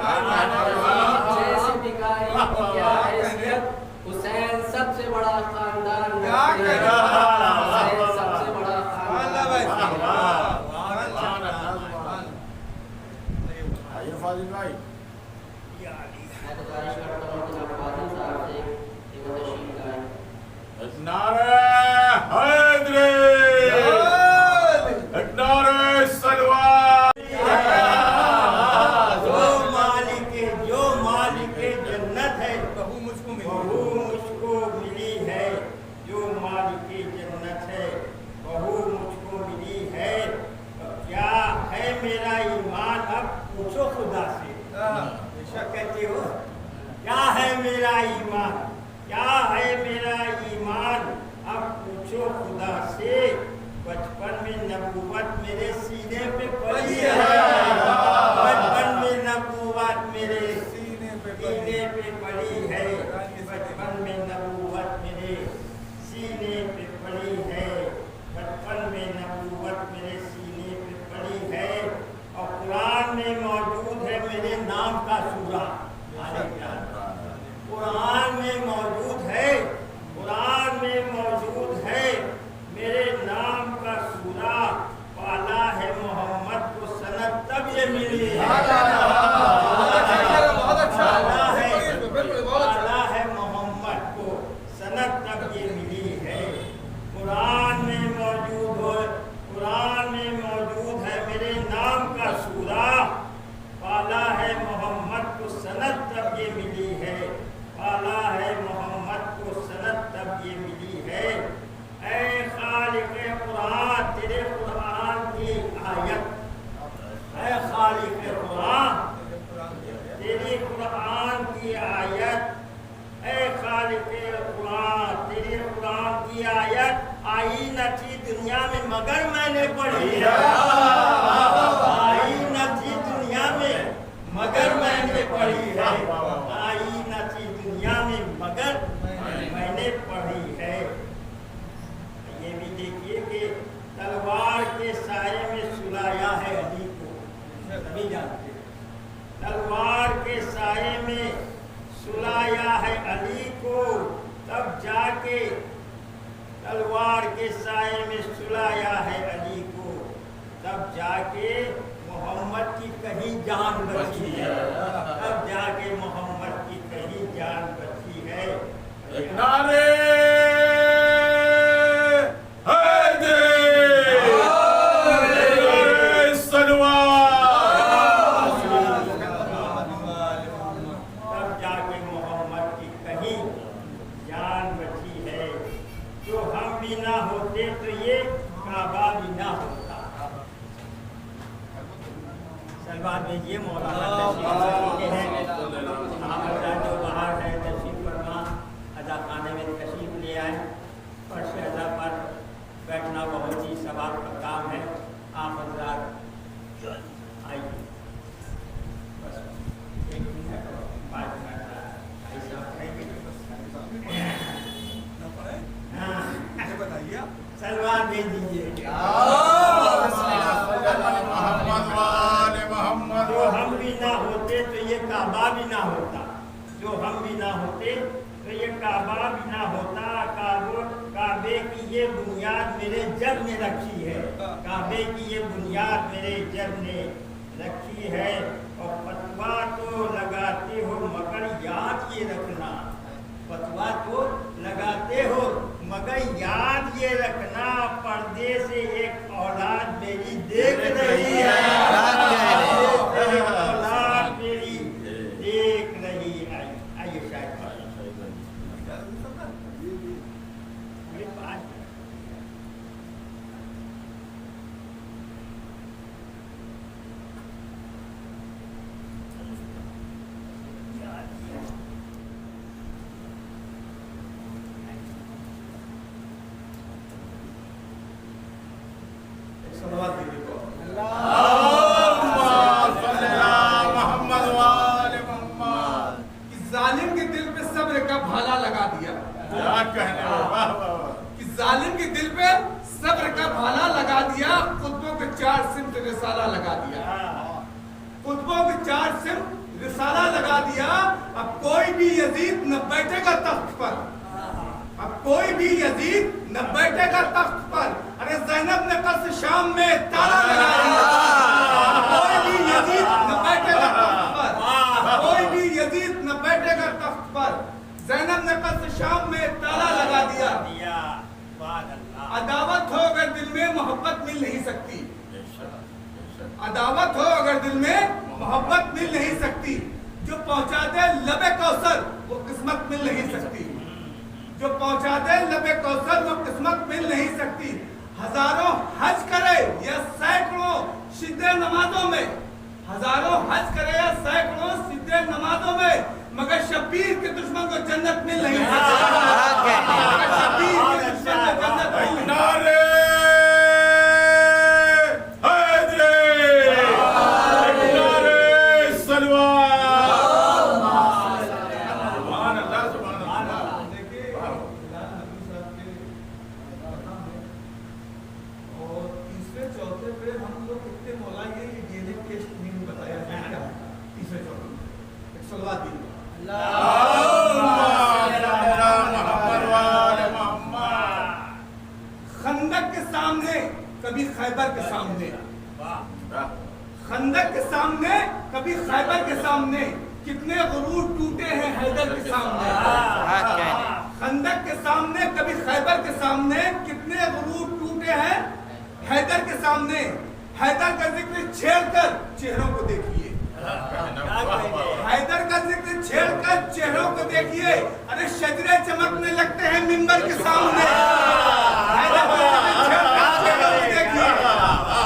جیسے بھکاری کی کیا حیثیت، حسین سب سے بڑا خاندان، حسین سب سے بڑا خاندان۔ فاضل بھائی میں گزارش کرتا ہوں جناب فاضل صاحب سے کہ وہ تشریف لائیں۔ نعرہ حیدری، نعرہ سلوان، جو مالک جنت ہے بہو مجھ کو ملی ہے، جو مالک جنت ہے بہو مجھ کو ملی ہے، کیا ہے میرا ایمان اب پوچھو خدا سے، کہتے ہو کیا ہے میرا ایمان، کیا ہے میرا ایمان اب پوچھو خدا سے، بچپن میں نبوت میرے سینے پہ پڑی ہے، بچپن میں نبوت میرے سینے پہ پڑی ہے، بچپن میں نبوت میرے سینے پہ پڑی ہے، بچپن میں نبوت میرے سینے پہ پڑی ہے، اور قرآن میں موجود ہے میرے نام کا سورہ، قرآن میں موجود ہے، قرآن میں موجود ہے میرے نام کا سورہ، پالا ہے محمد کو سند تب یہ ملی ہے، پالا ہے محمد کو سند تب یہ ملی ہے، قرآن میں موجود ہے، قرآن میں موجود ہے میرے نام کا سورہ، پالا ہے محمد کو سند تب یہ ملی ہے، پالا ہے محمد کو سند تب یہ ملی ہے، اے خالق قرآن تیرے قرآن کی آیت، اے خالق قرآن تیری قرآن کی آیت، اے خالق قرآن تیری قرآن کی آیت آئی نہ تھی دنیا میں مگر میں نے پڑھی ہے، آئی نہ تھی دنیا میں مگر میں نے پڑھی ہے، آئی نہ تھی دنیا میں مگر میں نے پڑھی ہے۔ یہ بھی دیکھیے کہ تلوار کے سائے میں سلایا ہے علی کو، سبھی جانتے ہیں، تلوار کے سائے میں سلایا ہے علی کو، تب جا کے تلوار کے سائے میں سلایا ہے علی کو، تب جا کے محمد کی کہیں جان بچی ہے، تب جا کے محمد کی کہیں جان بچی ہے۔ نعرہ حیدری، نعرہ سلوان، تب جا کے محمد کی کہیں جان بچی ہے، جو ہم بھی نہ ہوتے تو یہ کعبہ بھی نہ ہوتا۔ سلوان بھیجیے مولانا تشریف ہیں، آپ حضرات جو باہر ہے تشریف فرما ادا خانے میں تشریف لے آئے، فرش ادا پر بیٹھنا بہت ہی ثواب کا کام ہے، آپ حضرات آئیے، بس ایک منٹ 5 منٹ ایسا سلوان بھیج دیجیے۔ جو ہم بھی نہ ہوتے تو یہ کعبہ بھی نہ ہوتا، جو ہم بھی نہ ہوتے تو یہ کعبہ بھی نہ ہوتا، کعبے کی یہ بنیاد میرے جب نے رکھی ہے، کعبے کی یہ بنیاد میرے جب نے رکھی ہے، اور فتوا تو لگاتے ہو مگر یاد یہ رکھنا، فتوا تو لگاتے ہو مگر یاد یہ رکھنا، پردے سے ایک اولاد میری دیکھ رہی ہے، اولاد میری دیکھ رہی ہے۔ آئیے شاید صلوات دیجیے کو ظالم کے دل پہ صبر کا بھالا لگا دیا، کہ ظالم کے دل پہ صبر کا بھالا لگا دیا، خطبوں کے 4 سمت رسالہ لگا دیا، خطبوں کے 4 سمت رسالہ لگا دیا. اب کوئی بھی یزید نہ بیٹھے گا تخت پر. اب کوئی بھی یزید نہ بیٹھے گا تخت پر. ارے زینب نے قصر شام میں تالا لگا دیا. کوئی بھی یزید نہ بیٹھے گا تخت پر. کوئی بھی یزید نہ بیٹھے گا تخت پر. زینب نے قصر شام میں تالا لگا دیا. عداوت ہو اگر دل میں محبت مل نہیں سکتی. عداوت ہو اگر دل میں محبت مل نہیں سکتی. جو پہنچا دے لبے کوثر وہ قسمت مل نہیں سکتی. جو پہنچا دے لبے کوثر وہ قسمت مل نہیں سکتی. ہزاروں حج کرے یا سینکڑوں شدہ نمازوں میں. ہزاروں حج کرے یا سینکڑوں شدہ نمازوں میں مگر شبیر کے دشمن کو جنت مل نہیں سکتی. مگر شبیر کے دشمن کو جنت مل نہیں سکتی. خندق کے سامنے کبھی خیبر کے سامنے. خندق کے سامنے کبھی خیبر کے سامنے کتنے غرور ٹوٹے ہیں حیدر کے سامنے. خندق کے سامنے کبھی خیبر کے سامنے کتنے غرور ٹوٹے ہیں حیدر کے سامنے. حیدر کا ذکر چھیڑ کر چہروں کو دیکھیے. حیدر کا ذکر چھیڑ کر چہروں کو دیکھیے. ارے شجرے چمکنے لگتے ہیں منبر کے سامنے.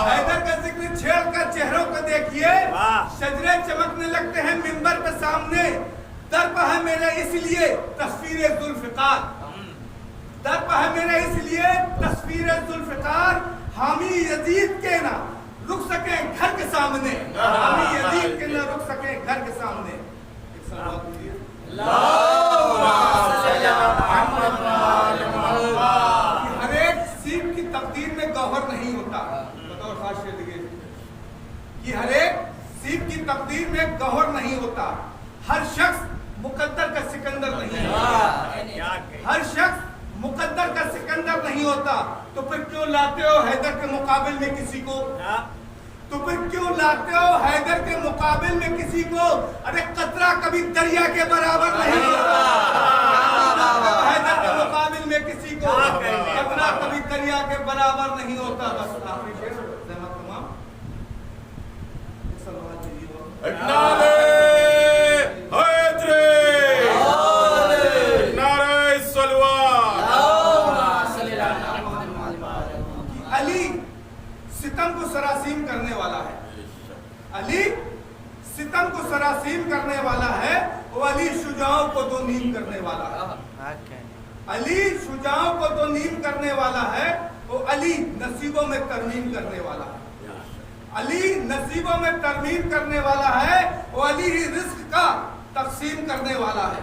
حیدر کا ذکر چھیڑ کر چہروں کو دیکھیے. شجرے چمکنے لگتے ہیں منبر کے سامنے. در پہ ہے میرے اس لیے تصویر ذوالفقار. در پہ ہے میرے اس لیے تصویر ذوالفقار. حامی یزید کے نہ رک سکے گھر کے سامنے. حامی یزید کے نہ رک سکے گھر کے سامنے. ایک صلوات دیجیے. ہر ایک سیب کی تقدیر میں گوہر نہیں ہوتا. بطور خاص شعر دیکھیے کہ ہر ایک سیب کی تقدیر میں گوہر نہیں ہوتا. ہر شخص مقدر کا سکندر نہیں ہوتا. ہر شخص مقدر کا سکندر نہیں ہوتا. تو پھر کیوں لاتے ہو حیدر کے مقابل میں کسی کو؟ تو پھر کیوں لاتے ہو حیدر کے مقابل میں کسی کو؟ ارے قطرہ کبھی دریا کے برابر نہیں ہوتا. حیدر کے مقابل میں کسی کو قطرہ کبھی دریا کے برابر نہیں ہوتا. بس آخری شعر زحمت تمام. علی ستم کو سراسیم کرنے والا ہے. علی ستم کو سراسیم کرنے والا ہے. وہ علی شجاعوں کو دو نیم کرنے والا ہے. علی شجاعوں کو دو نیم کرنے والا ہے. وہ علی نصیبوں میں ترمیم کرنے والا ہے. علی نصیبوں میں ترمیم کرنے والا ہے. وہ علی ہی رزق کا تقسیم کرنے والا ہے.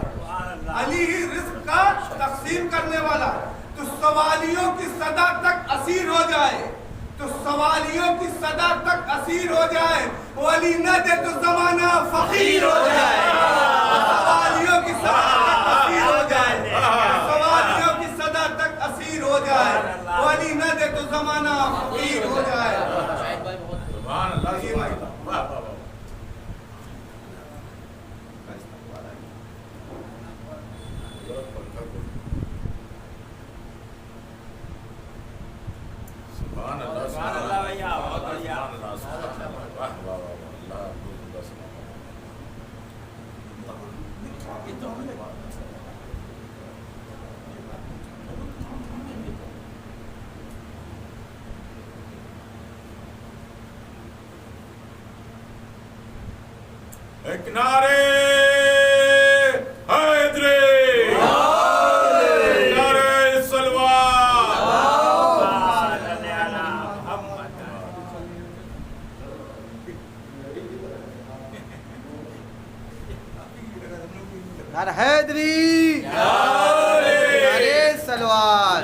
علی ہی رزق کا تقسیم کرنے والا ہے. تو سوالیوں کی صدا تک اسیر ہو جائے. تو سوالیوں کی صدا تک اسیر ہو جائے. وہ علی نہ دے تو زمانہ فقیر ہو جائے. سوالیوں کی صدا تک اسیر ہو جائے. سوالیوں کی صدا تک اسیر ہو جائے. وہ علی نہ دے تو زمانہ فقیر ہو جائے. سبحان اللہ. ایک نعرے حیدری. نعرے سلوات. نعرہ حیدری. نعرہ سلوات.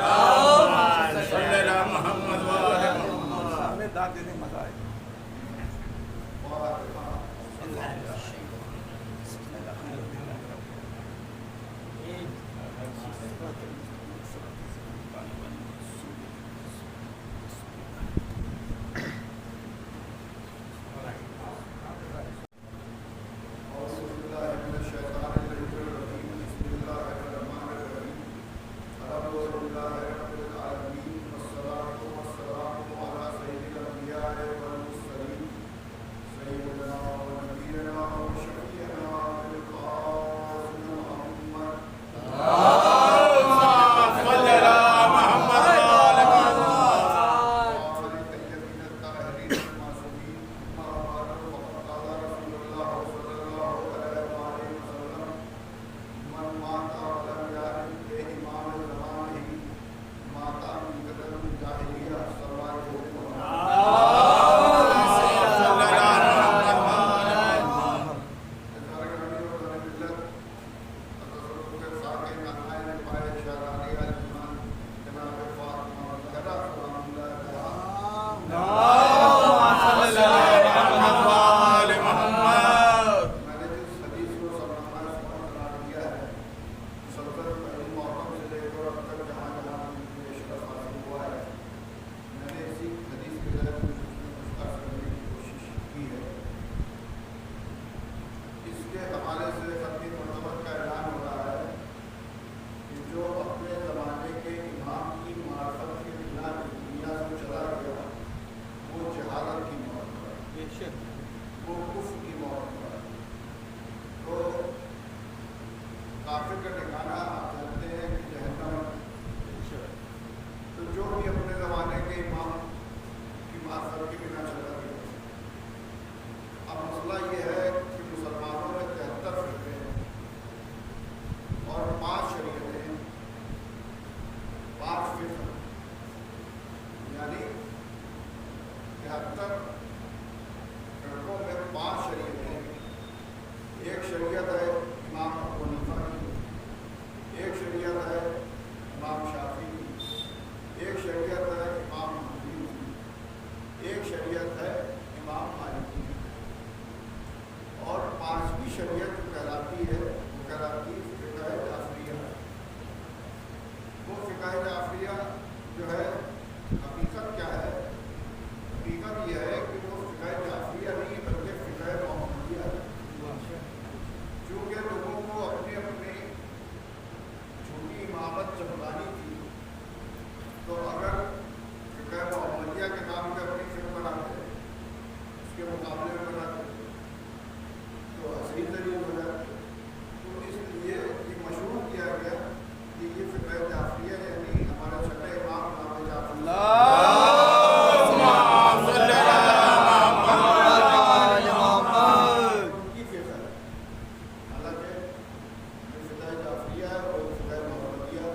फिकाए जाफरिया जो है हकीकत क्या है? हकीकत यह है कि वो फिकाए जाफरिया नहीं बल्कि फिकाए मोहम्मदिया है। चूँकि लोगों को अपने अपने झूठी इमामत चमकानी थी, तो अगर फिकाए मोहम्मदिया के नाम पर अपनी फिक्र बनाते उसके मुकाबले में बनाते तो असली दलील हो जाती। तो इसलिए ये मशहूर किया गया कि ये फिक्र जाफरिया यानी हमारा छठे इमाम इमाम जाफर उनकी फिक्र है। हालांकि जो फिक्र जाफरिया है वही फिक्र मोहम्मदिया,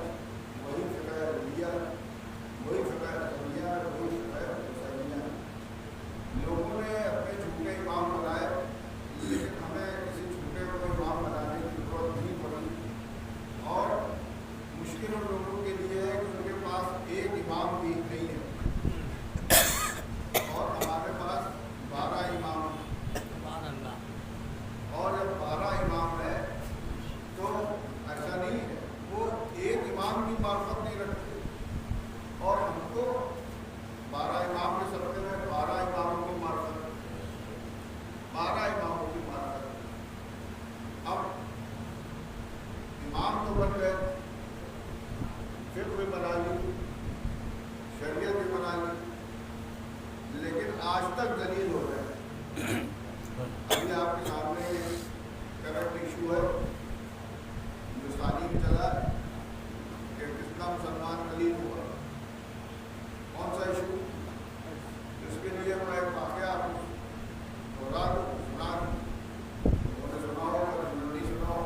वही फिक्र अलिया, वही फिक्र अलिया, वही फिक्र हुसैनिया। लोगों ने अपने झूठे इमाम बनाए, लेकिन हमें किसी झूठे को इमाम बनाने की जरूरत नहीं पड़ी। और मुश्किल उन लोगों के लिए है कि उनके पास एक इमाम भी नहीं है और हमारे पास 12 इमाम हैं। और जब 12 इमाम है तो ऐसा नहीं है वो एक इमाम की मार्फत नहीं रखते और हमको 12 इमाम के सबके में 12 इमामों की मार्फत 12 इमामों की मार्फत। अब इमाम तो बन गए, फिक्र भी बना ली, शरीयत भी बना ली, लेकिन आज तक दलील हो रहे हैं। अभी आपके सामने करंट इशू है, हिंदुस्तानी में चला है कि कितना मुसलमान दलील हुआ। कौन सा इशू? जिसके लिए मैं एक वाक़या दोहरा दूँ, सुना दूँ, उन्होंने सुना हो, नहीं सुना हो,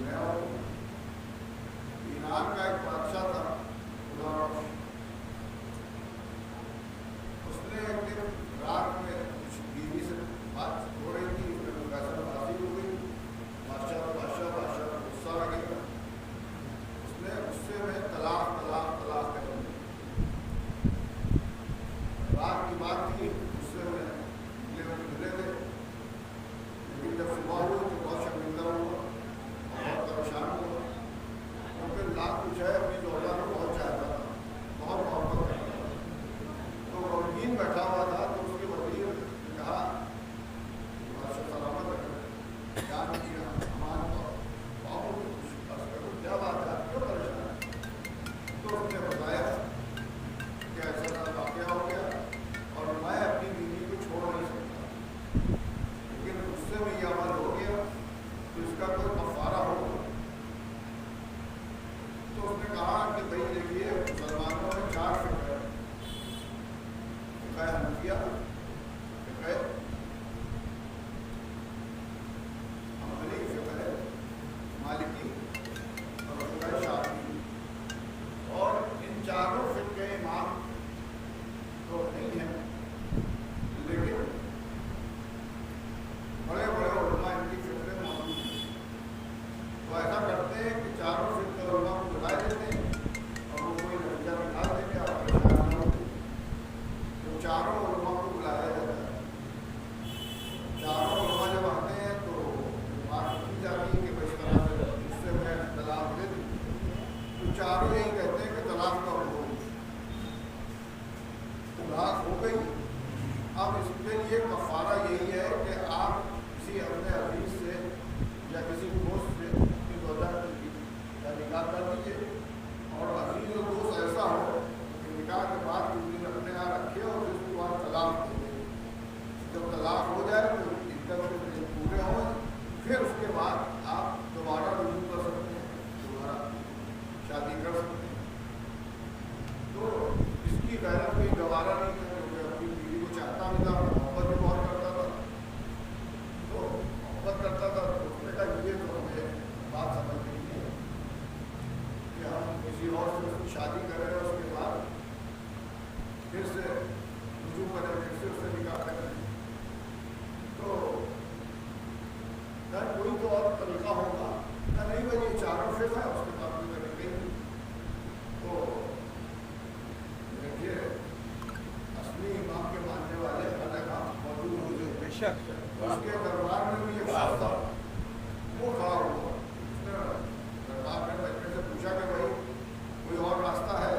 नया हो। ईरान का एक बादशाह था, उसने एक दिन रात में कुछ बीवी से बात हो रही थी, उसमें बाजी हो गई। बादशाह को गुस्सा आ गया, उसने गुस्से में तलाक कर दी। रात की बात थी, गुस्से में मिले थे, लेकिन जब सुबह हुई तो बहुत शर्मिंदा हुआ और बहुत परेशान हुआ। तो फिर लाख कुछ है अपनी दौड़ा में बहुत चाहता था, बहुत मोहब्बत करता था। तो गमगीन बैठा हुआ था तो उसके वकील ने कहा बादशाह सलामत रखे, जान दिया अमान बहुत क्या बात है, क्यों परेशान है? तो उसने बताया कि ऐसा वाक़या हो गया और मैं अपनी बीवी को छोड़ नहीं सकता, लेकिन उससे में यह अमल हो गया तो इसका कोई कफ़ारा होगा। तो उसने कहा कि भाई देखिए, मुसलमानों में 4 फिक्र है, फिक्र हनफिया, फिक्र हम्बली, फिक्र मालिकी और फिक्र शाफी। और इन चारों फिक्र इमाम तो नहीं है, लेकिन बड़े बड़े उलमा इनकी फिक्र मौजूद हैं। तो ऐसा करते हैं कि चारों फिक्र उलमा को बुला देते हैं और वो कोई नतीजा निकाल देंगे और परेशान न हो। तो चारों उलमा को बुलाया जाता है। चारों उलमा जब आते हैं तो बात की जाती है कि इस तरह से इससे मैं तलाक दे दूँ। तो चारों यही कहते हैं कि तलाक का हो, तलाक हो गई। अब इसके लिए कफ़ारा यही है कि आप किसी अपने अजीज से या किसी दोस्त से अपनी दौलत या निकाह कर दीजिए। और अजीज और दोस्त ऐसा हो कि निकाह के बाद कुछ दिन अपने यहाँ रखे और उसके बाद तलाक दे दे। जब तलाक हो जाए तो इनका पूरे हों, फिर उसके बाद आप दोबारा रुजू कर सकते हैं, दोबारा शादी कर सकते हैं। तो इसकी गैरत कोई गवारा नहीं था, क्योंकि अपनी बीवी को चाहता भी था, मोहब्बत भी बहुत करता था। तो मोहब्बत करता था तो उसने कहा ये तो हमें बात समझ नहीं है कि हम किसी और से उसकी शादी करें और उसके बाद फिर से रुजू करें, फिर से उससे निकाह करें। तो कोई तो और तरीका होगा नहीं भाई, ये चारों फिक्र है, उसके बाद कोई तरीका ही नहीं। तो देखिए, असली इमाम के मानने वाले अलग मौजूद होंगे, बेशक। उसके दरबार में भी एक शख्स था, वो खड़ा हुआ। उसने दरबार में बैठने से पूछा कि भाई कोई और रास्ता है?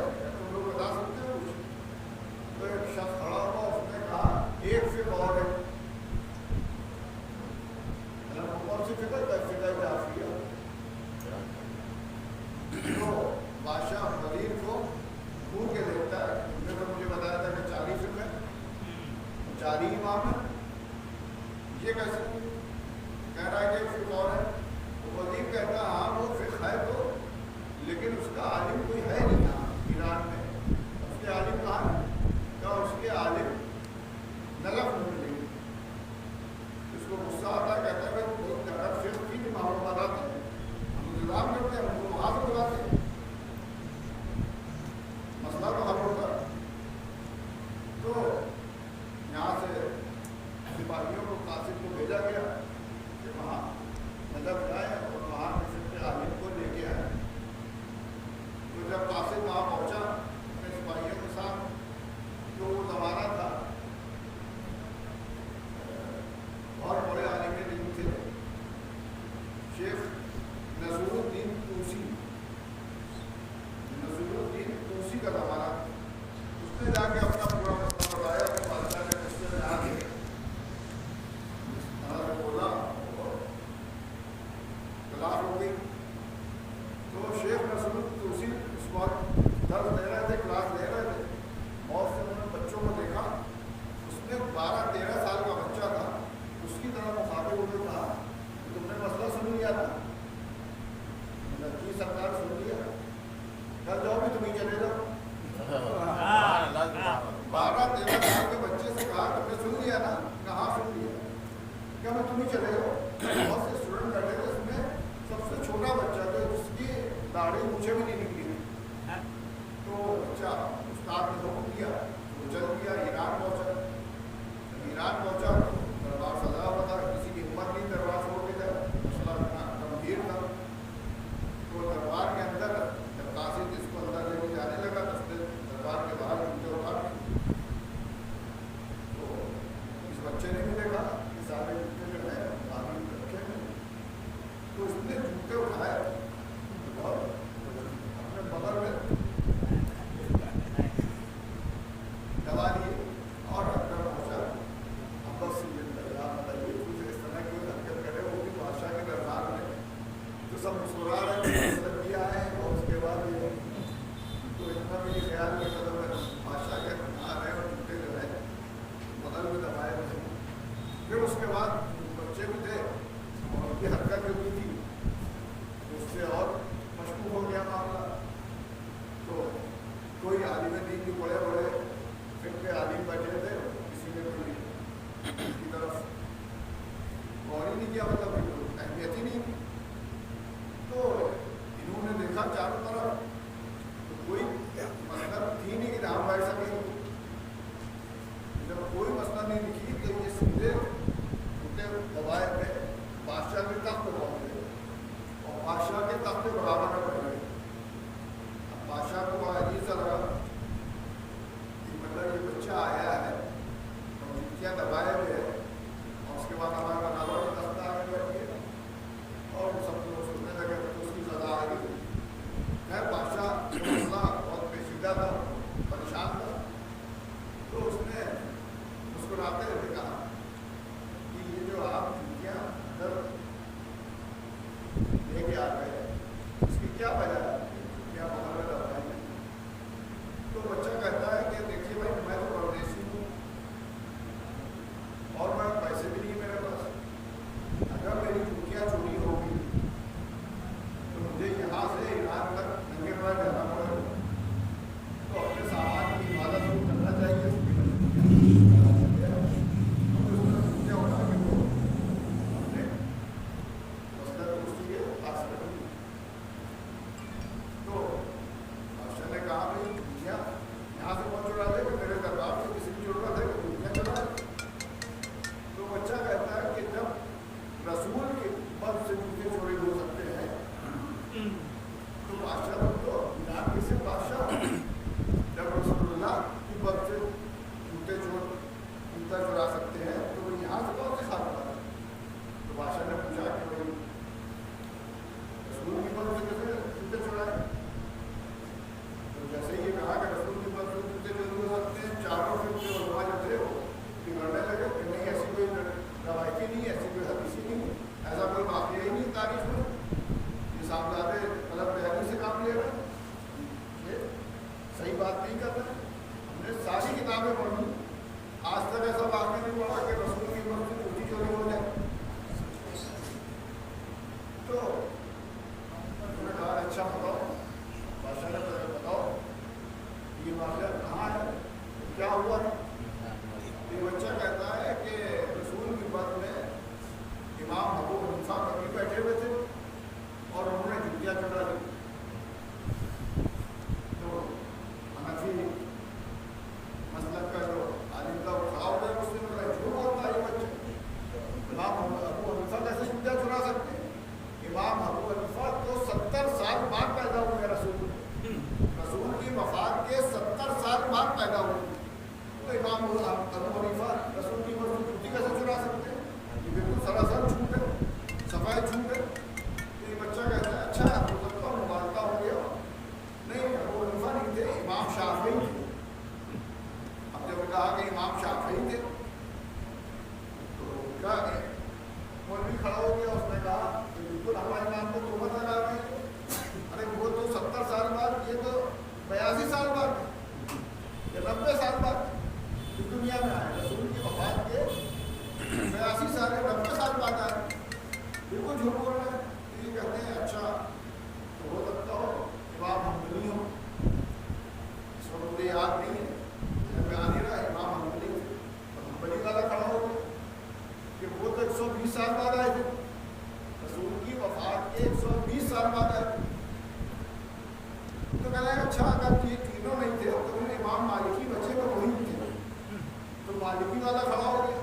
से कहाँ पहुँचा अपने सिपाहियों के साथ। जो वो ज़माना था बहुत बड़े आलिम दीन थे, शेख नज़रुद्दीन तूसी का ज़माना। उसने जाके अपना पूरा मसला बताया कि बादशाह के गुस्से में आके बोला तलाक हो गई। तो शेख नज़रुद्दीन तूसी उस वक्त दर्द दे रहे थे, क्लास ले रहे थे, और से उन्होंने बच्चों को देखा। उसमें 12-13 साल का बच्चा था, उसकी तरह मुखातिब होकर कहा तुमने मसला सुन लिया था? जी सरकार सुन लिया। कल जाओ भी तुम ही चले जाओ। 12-13 साल के बच्चे से कहा तुमने सुन लिया ना? कहाँ सुन लिया? क्या मैं तुम ही चले जाओ। बहुत से स्टूडेंट बैठे थे, उसमें सबसे छोटा बच्चा था जिसकी दाढ़ी मुझे भी नहीं निकली। तो बच्चा उस्ताद ने हुक्म दिया, वो चल गया, ईरान पहुँचा। ईरान पहुँचा तो दरबार सजा हुआ था, किसी की हिम्मत नहीं दरबार छोड़ के जाए, मसला इतना गंभीर था। तो दरबार के अंदर जब कासिद इसको अंदर लेके जाने लगा तो उसने दरबार के बाहर जूते उठा दिए। तो इस बच्चे ने भी देखा कि सारे जूते जो है आदमी रखे हैं, तो उसने जूते उठाए और अपने बगल में दबा लिए और अंदर पहुँचा। अब बस ये बताइए कुछ इस तरह की हरकत करे, वो भी बादशाह के दरबार में, तो सब मुस्कुरा रहे हैं, दिया है। और उसके बाद ये तो इतना भी ख्याल में कदम है बादशाह के आ रहे हैं और जूते जो है बगल में दबाए हुए। फिर उसके बाद बच्चे भी थे और उनकी हरकत जो भी थी उससे और मशहूर हो गया मामला। तो कोई आलिम दीन जो बड़े बड़े फिर के आलिम बैठे थे, किसी ने कोई की तरफ गौर ही नहीं किया, मतलब अहमियत ही नहीं। तो इन्होंने देखा चारों तरफ तो कोई मसला थी नहीं कि जहाँ बैठ सके। जब कोई मसला नहीं दिखी तो ये सीधे उनके दबाए में बादशाह के तख्त पे पहुँच गए और बादशाह के तख्त पे बराबर में बैठ गए। अब बादशाह को अजीब सा लगा कि मतलब ये बच्चा आया है और जितियाँ दबाए हुए है, और उसके बाद हमारा बनावा के तख्त आगे बैठ गया और सब लोग सुनने लगे तो उसकी सजा आ गई। खैर बादशाह मसला बहुत पेचीदा था, परेशान था। तो उसने मुस्कुराते हुए कहा कि ये जो आप जूतियाँ अंदर लेके आ गए इसकी क्या वजह है, क्या बगल में दबाएंगे? तो बच्चा कहता है कि देखिए भाई मैं तो परदेसी हूँ और मैं पैसे भी नहीं मेरे पास। अगर मेरी जूतियाँ चोरी होगी तो मुझे यहाँ से ईरान तक नंगे पैर जाना पड़ेगा। तो अपने सामान की हिफाजत करना चाहिए। तो बादशाह ने कहा भाई जूतियाँ यहाँ से कौन चुरा ले, मेरे दरबार से किसी की जरूरत है कि जूतियाँ चुरा ले। तो बच्चा कहता है कि जब रसूल के पद से जूते चोरी हो सकते हैं तो बादशाह तो ईरान के सिर्फ बादशाह, जब रसूलुल्लाह की पद से जूता चुरा सकते हैं तो वो यहाँ से कौन से खाना है? तो बादशाह ने पूछा कि भाई रसूल की पद से कैसे जूते चुराए? तो जैसे ये कहा कि रसूल की पद से जूते चोरी हो सकते हैं, चारों फिर उलमा जो थे वो बिगड़ने लगे कि नहीं ऐसी कोई रवायती नहीं, ऐसी कोई हदीसी नहीं, ऐसा कोई वाक़या ही नहीं तारीख में। ये साहबजादे मतलब बयानी से काम ले रहे हैं, ये सही बात नहीं कर रहे। हमने सारी किताबें पढ़ी, आज तक ऐसा वाक़या नहीं पड़ा कि रसूल की मत से जूती चोरी हो जाए। तो उन्होंने कहा अच्छा बताओ, बादशाह ने बताओ ये वाक़या कहाँ है, क्या हुआ है? ये बच्चा कहता है कि रसूल की बात में इमाम अबू हनीफा कभी बैठे हुए थे और उन्होंने जूतियाँ चुरा ली। तो हनफी मसलक का जो आलिम था वो खड़ा हो गया, उसने बोला झूठ बोलता है ये बच्चा, इमाम अबू हनीफा कैसे जूतियाँ चुरा सकते हैं? इमाम अबू हनीफा तो 70 साल बाद पैदा हुए रसूल इमाम अबू हनीफा रसूल की मर्जी कैसे चुरा सकते हैं? ये बिल्कुल सरासर झूठ है, सफाई झूठ है। तो ये बच्चा कहता है अच्छा हो सकता हूँ मुबालता हो गया। नहीं, अबू हनीफा नहीं थे, इमाम शाफी थे। अब जब कहा कि इमाम शाफी थे तो क्या मौलवी खड़ा हो गया, उसने कहा कि बिल्कुल हमारे इमाम को तोहमत लगा रहे हैं। अरे वो तो 70 साल बाद, ये तो 82 साल बाद या 90 साल बाद इस दुनिया में आए। रसूल की वफात के 82 साल या 90 साल बाद आए, बिल्कुल झूठ बोल रहे हैं। ये कहते हैं अच्छा तो हो सकता हो इमाम हम्बली हो। इस वक्त मुझे याद नहीं है, मैं आ नहीं रहा, इमाम हम्बली थे। हम्बली वाला खड़ा हो गया कि वो तो 120 साल बाद आए थे, रसूल की वफात के 120 साल बाद आए। तो कहना है अच्छा अगर ये तीनों नहीं थे तो उन्हें इमाम मालिकी बचे तो वही थे। तो मालिकी वाला खड़ा हो गया,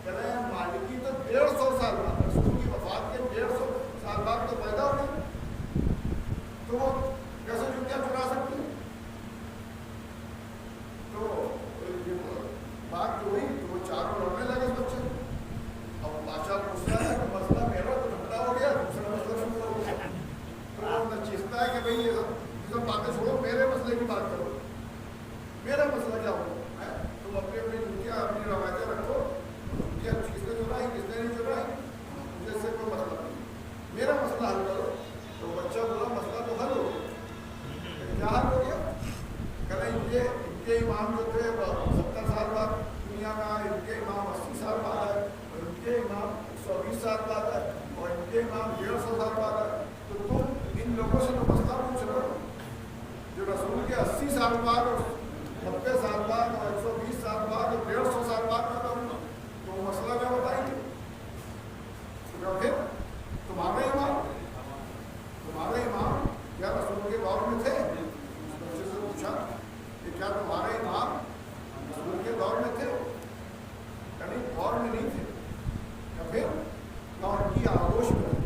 कह रहे हैं मालिकी तो 150 साल बाद, रसूल की वफात के 150 साल बाद तो पैदा हो गए, तो वो कैसे जुतियाँ चुरा सकती है? तो बात जो हुई तो वो चारों लड़ने लगे इस बच्चे। अब बादशाह पूछ रहा है कि मसला मेरा तो ठंडा हो गया, दूसरा मसला शुरू हो गया। तो वो चीजता है कि भाई ये सब बातें छोड़ो, मेरे मसले की बात करो। मेरा मसला क्या होगा? तुम अपनी अपनी ड्यूटियाँ अपनी रवायतें रखो, ड्यूटियाँ किसने चुराई किसने नहीं चुराई, मुझे इससे कोई मसला नहीं, मेरा मसला हल करो। तो बच्चा बोला मसला तो हल हो गया। क्या हल हो गया? कहना इनके इमाम जो थे 70 साल बाद दुनिया में आए, इनके इमाम 80 साल बाद आए, और इनके इमाम 120 साल बाद आए, और इनके इमाम 150 साल बाद आए। तो तुम इन लोगों से तो मसला पूछ रहे हो जो रसूल के 80 साल बाद और 90 साल बाद और 120 साल बाद और 150 साल बाद का करूँगा, तो मसला क्या बताएंगे? तो फिर तुम्हारे इमाम क्या रसूल के दौर में थे? बच्चे से पूछा कि क्या तुम्हारे इमाम रसूल के दौर में थे? कहीं दौर में नहीं थे, या फिर दौर की आगोश में थे।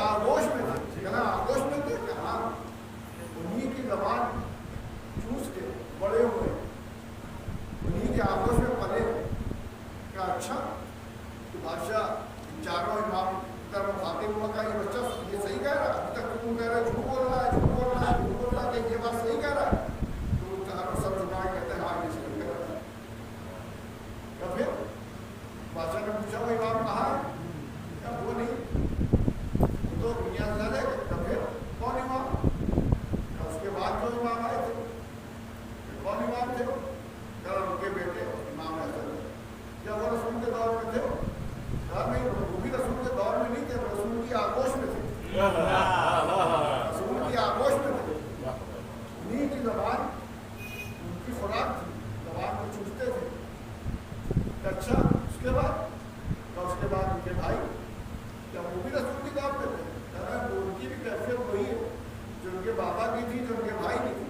आगोश में थे, कहना आगोश में थे, कहा उन्हीं की जबान चूस के बड़े हुए, उन्हीं के आगोश में पले। क्या अच्छा तो बादशाह चारों इमाम तरफ खाते हुआ का ये बच्चा ये सही कह रहा है? अभी तक तुम कह रहे झूठ बोल रहा है, झूठ बोल रहा है, झूठ बोल रहा है, ये बात सही कह रहा है? तो चारों सब झुका के कहते हैं हाँ ये सही कह रहा है। या फिर बादशाह ने पूछा वो इमाम कहाँ है? क्या वो नहीं, तो दुनिया से चले गए। तो फिर कौन इमाम? उसके बाद जो इमाम आए थे कौन इमाम थे? उनके बेटे इमाम हसन। क्या वो रसूल के दौर में थे? नहीं, वो भी रसूल के दौर में नहीं थे, रसूल की आगोश में थे, रसूल की आगोश में थे। उन्हीं की जबान उनकी खुराक थी, जबान को चूसते थे। अच्छा उसके बाद उनके भाई क्या वो भी रसूल की दौर में थे? उनकी भी कैफियत वही है जो उनके बाबा की थी, जो उनके भाई की थी,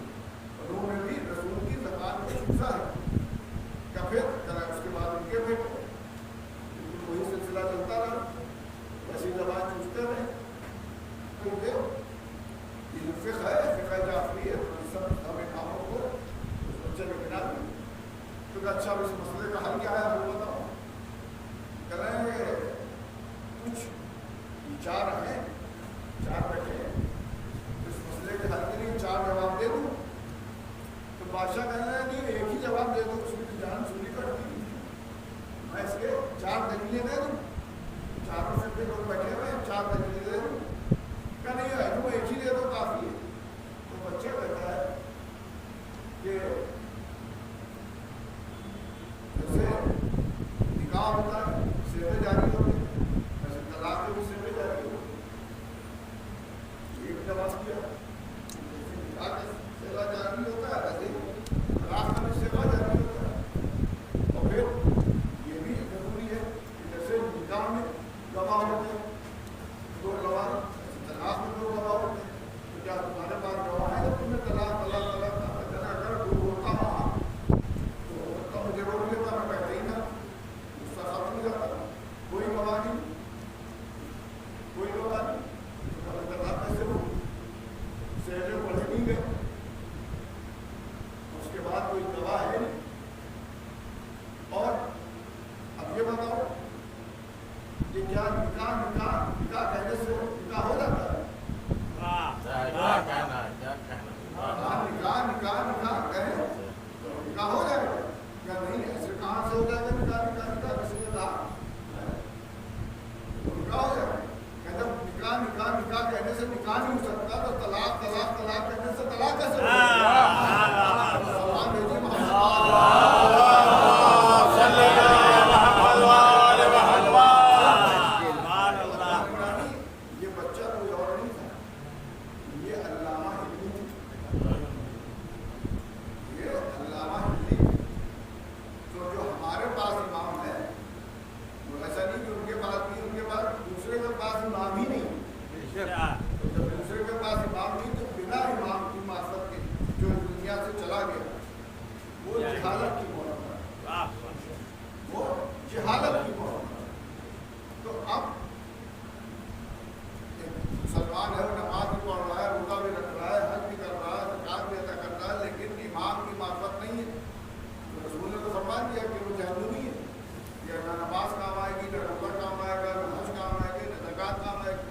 उन्होंने भी रसूल की जबान को चूसा है। क्या फिर उसके बाद उनके बेटे, वही सिलसिला चलता रहा, वैसी जबान चूसते रहे। तो ये फिक़्ह है, फिक़्ह जाफ़री है, तो सब इमामों को उस बच्चे के गिना दी। तो अच्छा इस मसले का हल क्या है वो बताओ। कह रहे हैं कुछ विचार हैं, 4 बैठे हैं, इस मसले के हल के लिए 4 जवाब दे दूँ? तो बादशाह कह रहे हैं नहीं, एक ही जवाब दे दो, उसकी जान चूली कर दी। मैं इसके 4 दलीलें दे दूँ? चारों फिर लोग बैठे हुए हैं, 4 दलीलें दे दूँ? क्या नहीं है, तुम एक ही दे दो काफ़ी है। तो बच्चा कहता है कि जैसे निकाह होता है सेवे जारी होते हैं, वैसे तलाक के भी सेवे जारी होते हैं। एक जवाब किया, जैसे निकाह का सेवा जारी होता है वैसे तलाक का भी सेवा जारी होता है। और फिर ये भी जरूरी है कि जैसे करता तो तलाक तलाक तलाक करने से तलाक कैसे होगा? सलमान भेजिए ये बच्चा कोई और नहीं था, ये अल्लामा हिल्ली थे। ये अल्लामा हिल्ली तो जो हमारे पास इमाम है वो ऐसा नहीं कि उनके पास भी, उनके पास दूसरे के पास इमाम ही नहीं। तो जब दूसरे के पास इमाम नहीं तो बिना इमाम की मार्फत के जो दुनिया से चला गया वो जहालत की मौत है, वो जहालत की मौत है। तो अब मुसलमान है, वो नमाज भी पढ़ रहा है, रोजा भी रख रहा है, हज भी कर रहा है, ज़कात भी अदा कर रहा है, लेकिन इमाम की मार्फत नहीं है। तो रसूल ने तो फरमान दिया कि वो जहन्नुमी है, कि ना नमाज काम आएगी, ना रोजा काम आएगा, ना हज काम आएगी, ना ज़कात काम आएगी।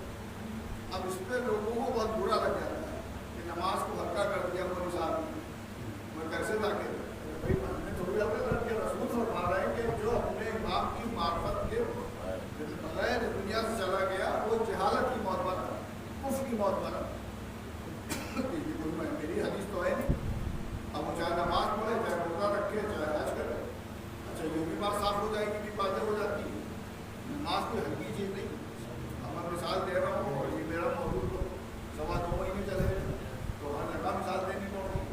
अब इस पर लोगों को बहुत बुरा लग जाता है कि नमाज को हल्का कर दिया मौलवी साहब ने। मैं कैसे जाके भाई हमने थोड़ी हल्का कर दिया, रसूल फरमा रहे हैं कि जो अपने इमाम की मार्फत के बगैर दुनिया से चला गया वो जहालत की मौत मरा, कुफ्र की मौत मरा। मेरी हदीस तो है नहीं। अब वो चाहे नमाज पढ़े, चाहे रोजा रखे, चाहे हज करे, अच्छा ये भी बात साफ हो जाएगी कि बातें हो जाती है। नमाज कोई हल्की चीज़ नहीं। अब मैं मिसाल दे रहा हूँ और ये मेरा मौजूद तो 2.25 महीने चले तो हर जगह मिसाल देनी पड़ेगी।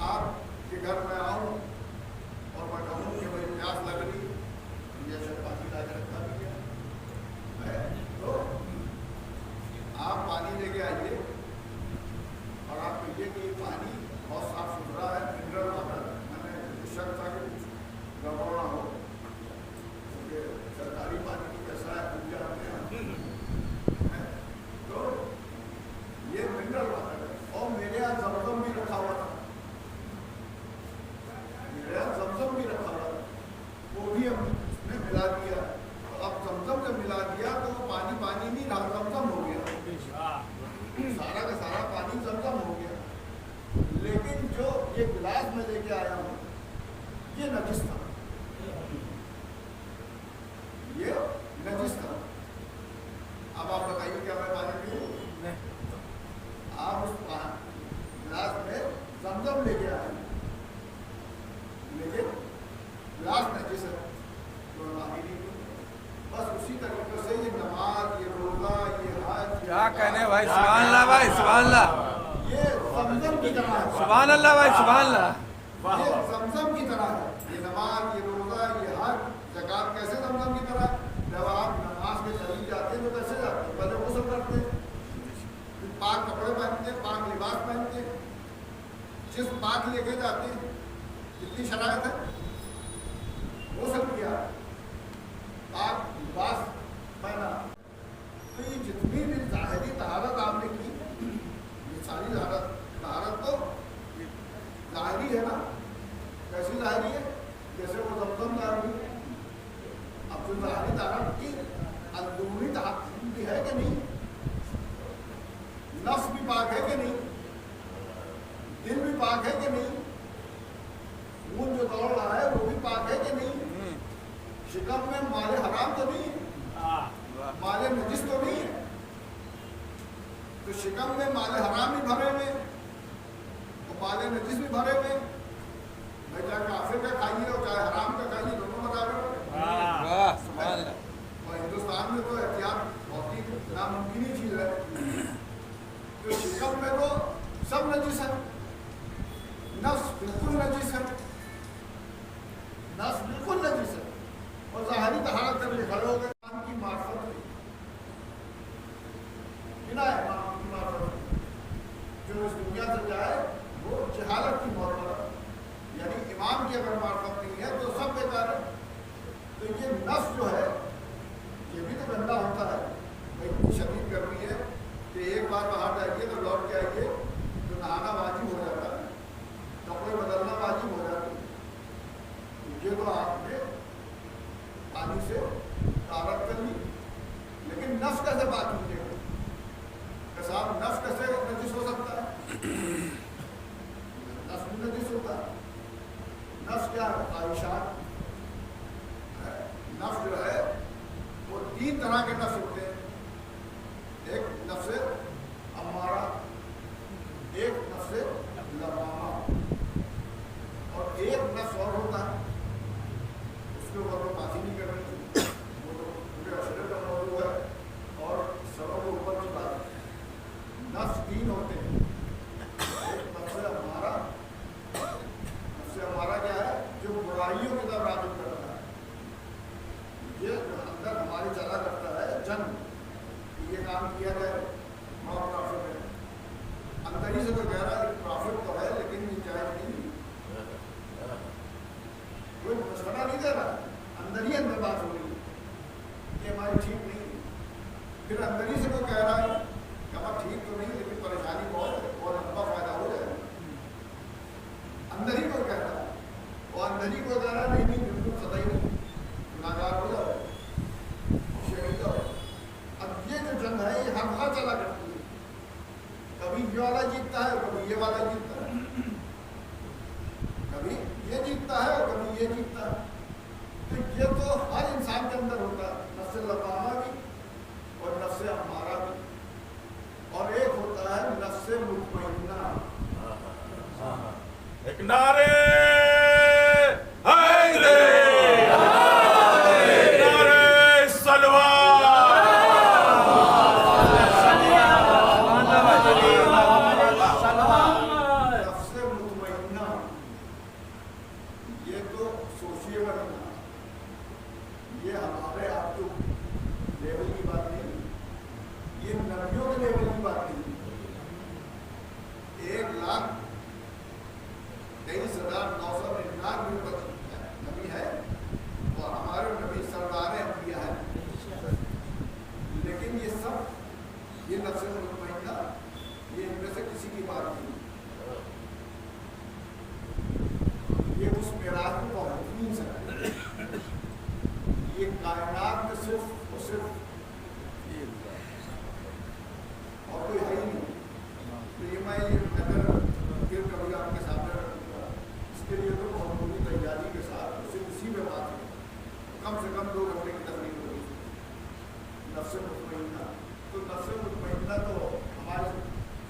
आपके घर में आऊँ और मैं कहूँ कि भाई प्यास लग रही जैसे पानी ला के रखा भी है तो आप पानी लेके आइए और आप कहिए कि पानी बहुत साफ सुथरा है, मिनरल वाटर है। मैंने शक था कि कुछ गड़बड़ ना हो क्योंकि सरकारी पानी की कैसा है पूछ जाते हैं। तो ये मिनरल वाटर है और मेरे यहाँ जमजम भी रखा हुआ था, मेरे यहाँ जमजम भी रखा हुआ था, वो भी हमने मिला दिया। अब जमजम जब मिला दिया तो वो पानी पानी नहीं रहा, जमजम हो गया, सारा का सारा पानी जमजम हो गया। लेकिन जो ये गिलास में लेके आया हूँ ये नजिस था, ये नजिस था। अब आप बताइए क्या मैं पानी पीऊँ? आप उस गिलास में जमजम लेके आए लेकिन गिलास नजिस है तो पानी नहीं पीऊँ। बस उसी तरीके से ये नमाज, ये रोजा, ये हज, क्या कहने भाई, सुभान अल्लाह भाई, सुभान अल्लाह, ये जमजम की तरह है। सुभान अल्लाह भाई, सुभान अल्लाह। ये जमजम की तरह है। ये नमाज, ये रोजा, ये हज, ज़कात कैसे जमजम की तरह? जब आप नमाज के करीब जाते हैं तो कैसे जाते हैं? पहले गुस्ल करते हैं, फिर पाक कपड़े पहनते हैं, पाक लिबास पहनते हैं, जिस पाक लेके जाते हैं कितनी शरायत है, गुस्ल किया, पाक लिबास पहना। तो ये जितनी भी ज़ाहिरी तहारत आपने की, ये सारी तहारत तो ज़ाहिरी है ना। कैसी ज़ाहिरी है? जैसे वो जमजम ज़ाहिरी है। अब जो ज़ाहिरी तहारत की अंदरूनी तहारत भी है कि नहीं? नफ्स भी पाक है कि नहीं? दिल भी पाक है कि नहीं? खून जो दौड़ रहा है वो भी पाक है कि नहीं? शिकम में माले हराम तो नहीं है, माले नजिस तो नहीं है। तो शिकम में माले हराम भी भरे हुए और माले नजिस भी भरे हुए। भाई चाहे काफिर का खाइए और चाहे हराम का खाइए, दोनों बराबर है। वाह, सुभान अल्लाह। और हिंदुस्तान में तो एहतियात बहुत ही नामुमकिन ही चीज है। तो शिकम में तो सब नजिस है, नफ्स बिल्कुल नजिस है, नफ्स बिल्कुल नजिस है। और ज़ाहिरी तहारत करके खड़े हो गए इमाम की मार्फत में, बिना इमाम की मार्फत जो इस दुनिया से जाए वो जहालत की मौत पर, यानी इमाम की अगर मार्फत नहीं है तो सब बेकार है। तो ये नफ्स जो है ये भी तो गंदा होता है। भाई शदीद गर्मी है कि एक बार बाहर जाइए तो लौट के आइए तो नहाना वाजिब हो जाता है, कपड़े बदलना वाजिब हो जाता है। ये तो आपने पानी से तारक कर ली, लेकिन नफ्स कैसे बात कीजिएगा? साहब नफ्स कैसे नजिस हो सकता है? नफ्स भी नजिस होता है। नफ्स क्या है? ख्वाहिशात। नफ्स जो है वो 3 तरह के नफ्स होते हैं। एक नफ्स अम्मारा अम्मारा, एक नफ्स लवामा, और एक नफ्स और होता है, उसके ऊपर तो बात ही नहीं कर रही, वो तो पूरे अशरे का मौजूद है और सबों के ऊपर की बात है। नफ्स तीन होते हैं, एक नफ्स अम्मारा, नफ्स अम्मारा क्या है, जो बुराइयों की तरफ राग़िब करता है, ये अंदर हमारी चला करता है जन्म, ये काम किया जाए और प्रॉफिट है, अंदर ही से तो कह रहा है प्रॉफिट तो है लेकिन ये जायज नहीं, कोई मशवरा नहीं दे रहा, अंदर ही अंदर बात हो रही है कि हमारी ठीक नहीं, फिर अंदर ही से कोई कह रहा है कि हमारा ठीक तो नहीं लेकिन परेशानी बहुत है और लंबा फायदा हो जाएगा, अंदर ही कोई कह रहा है, और अंदर ही कोई कह रहा है नहीं बिल्कुल सदा ही नहीं, गुनाहगार हो जाओ, शहीद हो। अब ये जो जंग है ये हर वहाँ चला करती है, कभी ये वाला जीतता है कभी ये वाला जीतता है, कभी ये जीतता है और कभी ये जीतता है, तो ये तो हर इंसान के अंदर होता है, नफ्स लवामा भी और नफ्स अम्मारा भी, और एक होता है नफ्स मुतमइन्ना। एक नारे हैदरी, नारे सलवार। नफ्स मुतमइन्ना, ये तो सोचिए वरना, ये हमारे आप तो लेवल की बात नहीं, ये नबियों के लेवल की बात नहीं, 1,23,999 नबी है और हमारे नबी सरदार अंबिया है, लेकिन ये सब ये नफ्स मुतमइन्ना ये इनमें से किसी की बात नहीं, ये उस मेराज में पहुंच नहीं सकते, ये कायनात में सिर्फ और सिर्फ और कोई है ही नहीं, तो ये मैं ये अगर फिर कभी आपके सामने रखूँगा, इसके लिए तो बहुत पूरी तैयारी के साथ उसे उसी में बात है, कम से कम 2 घंटे की तकलीफ होगी। नफ्स मुतमइन्ना, तो नफ्स मुतमइन्ना तो हमारे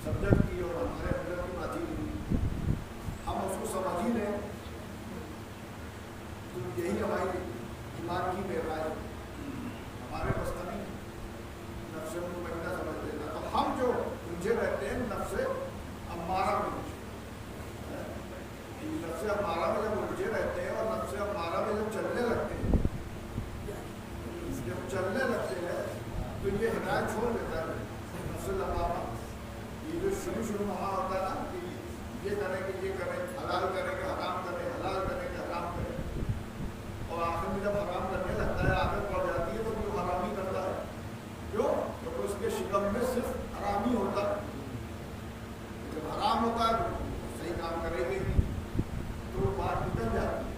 सब्जेक्ट की और हमारे अंदर की बात ही नहीं, हम उसको समझ ही लें तो यही हमारी ईमान की मेहराज है, हमारे बस का नहीं नफ्स मुतमइन्ना समझ लेना, तो हम जो उलझे रहते हैं नफ्स अम्मारा में, नफ्स अम्मारा में जब उलझे रहते हैं और नफ्स अम्मारा में जब चलने लगते हैं, जब चलने लगते हैं तो ये हिदायत छोड़ देता है नफ्स अम्मारा, ये जो शुरू में वहाँ होता है ना कि ये करें कि ये करें, हलाल करें कि हराम करें, हलाल करें कि हराम करें, और आखिर में जब हराम करने लगता है आदत पड़ जाती है तो वो हराम ही करता है, क्यों? क्योंकि उसके शिकम में सिर्फ हराम ही होता है, जब हराम होता है तो सही काम करेंगे तो बात निकल जाती है,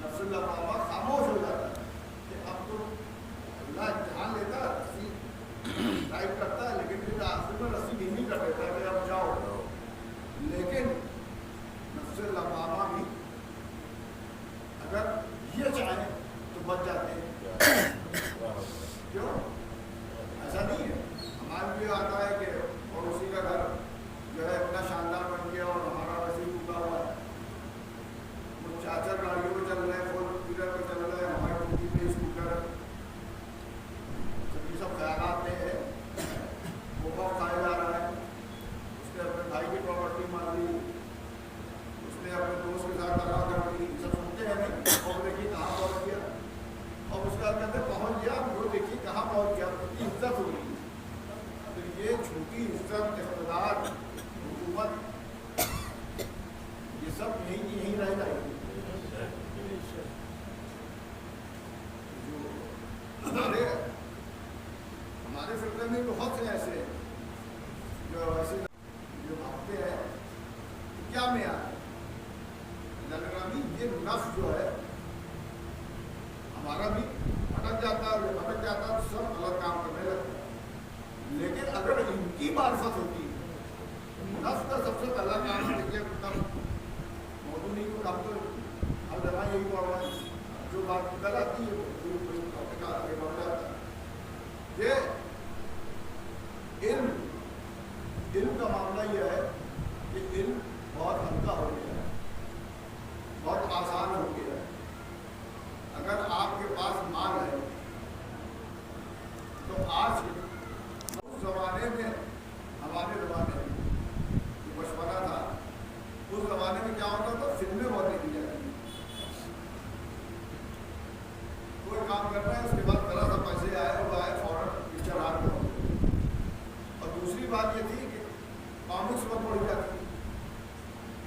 नफ्स लवामा खामोश हो जाता है कि अब तो अल्लाह ध्यान लेता है, रस्सी ड्राइव करता है, लेकिन फिर आखिर में रस्सी धीमी कर देता है कि अब जाओ, लेकिन नफ्स लवामा भी अगर ये चाहे तो बच जाते हैं, क्यों? ऐसा नहीं है, हमारे भी आता है कि पड़ोसी का घर जो है इतना शानदार बन गया और हमारा वैसे ही टूटा हुआ है, वो 4-4 गाड़ियों पे चल रहे हैं, 4-व्हीलर पे चल रहे हैं, हमारे टूटी पे स्कूटर, ये सब ख्यालात में वो बहुत खाया जा रहा है, उसने अपने भाई की प्रॉपर्टी मान ली, उसने अपने दोस्त के साथ तलाक कर ली, सब सुनते हैं नहीं, और देखिए कहाँ पहुँच गया, और उसके बाद कहते पहुँच गया, वो देखिए कहाँ पहुँच गया, उसकी इज्जत हो गई, तो ये झूठी इज्जत, इख्तिदार, हुकूमत, ये सब यहीं रह जाएगी। हमारे फिक्र में बहुत से ऐसे जो ऐसे जो भागते हैं क्या में आते लगरामी, ये नफ्स जो है हमारा भी भटक जाता है, भटक जाता है तो सब गलत काम करने लगता है, लेकिन अगर इनकी मार्फत होती नफ्स का सबसे पहला काम है, देखिए मौजूद नहीं को हम तो हर जगह यही पढ़ रहे हैं, जो बात निकल आती है आगे बढ़ जाता है, ये इल्म علم کا معاملہ یہ ہے کہ علم بہت ہلکا ہو گیا ہے، بہت آسان ہو گیا ہے۔ اگر آپ کے پاس مال ہے تو آج اس زمانے میں ہمارے زمانے میں جو بچپنا تھا اس زمانے میں کیا ہوتا تھا، فلمیں بہت دیکھی جاتی تھیں۔ کوئی کام کرنا ہے اس کے بعد ذرا سا پیسے آئے وہ آئے فوراً پکچر آ گیا۔ اور دوسری بات یہ تھی کہ کامکس میں پڑھی جاتی تھی۔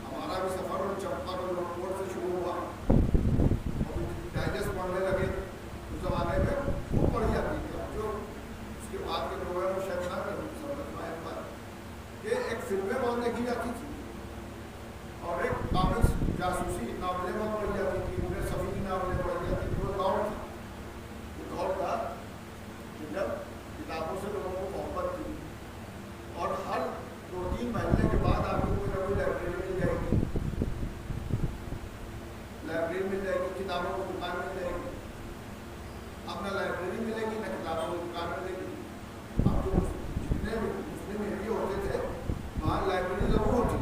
ہمارا بھی سفر اور چمپا اور روڈ سے شروع ہوا اور ڈائجسٹ پڑھنے لگے اس زمانے میں، وہ پڑھی جاتی تھی۔ جو اس کے بعد کے پروگرام میں شاید نہ کروں سمجھ بات کہ ایک فلمیں بہت دیکھی جاتی تھی اور ایک کامکس جاسوسی ناولیں بہت پڑھی جاتی تھی، ابن صفی کی ناولیں پڑھی جاتی تھی۔ وہ دور تھا، وہ دور تھا کہ جب کتابوں سے لوگوں کو محبت تھی اور ہر 2-3 مہینے کے بعد آپ کو کوئی نہ کوئی لائبریری مل جائے گی، لائبریری مل جائے گی، کتابوں کی دکان مل جائے گی۔ اب نہ لائبریری ملے گی نہ کتابوں کی دکان ملے گی۔ اب جو جتنے بھی مسلم ایریا ہوتے تھے وہاں لائبریری ضرور ہوتی،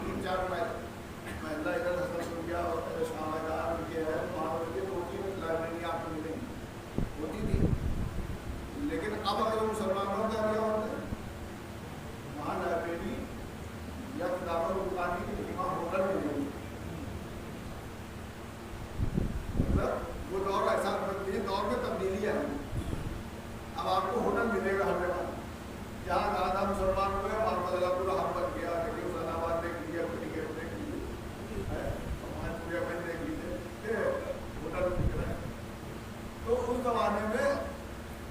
3-4 محلہ ادھر حسن ہو گیا اور شاہ جہاں کے ہے وہاں کے 2-3 لائبریری آپ کو ملیں گی، ہوتی تھی۔ لیکن اب اگر مسلمانوں کا ایریا ہوتا ہے وہاں لائبریری یا کتابوں کی دکان کی وہاں ہوٹل ملے گی۔ مطلب وہ دور ایسا دور میں تبدیلی ہے۔ اب آپ کو ہوٹل ملے گا ہر جگہ، جہاں زیادہ مسلمان ہوئے وہاں بدلا پورا ہم بن گیا کہ حسین آباد دیکھ لیا، کرکٹ دیکھ لیجیے، پورے میں دیکھ لیجیے کہ ہوٹل دکھ رہے ہیں۔ تو اس زمانے میں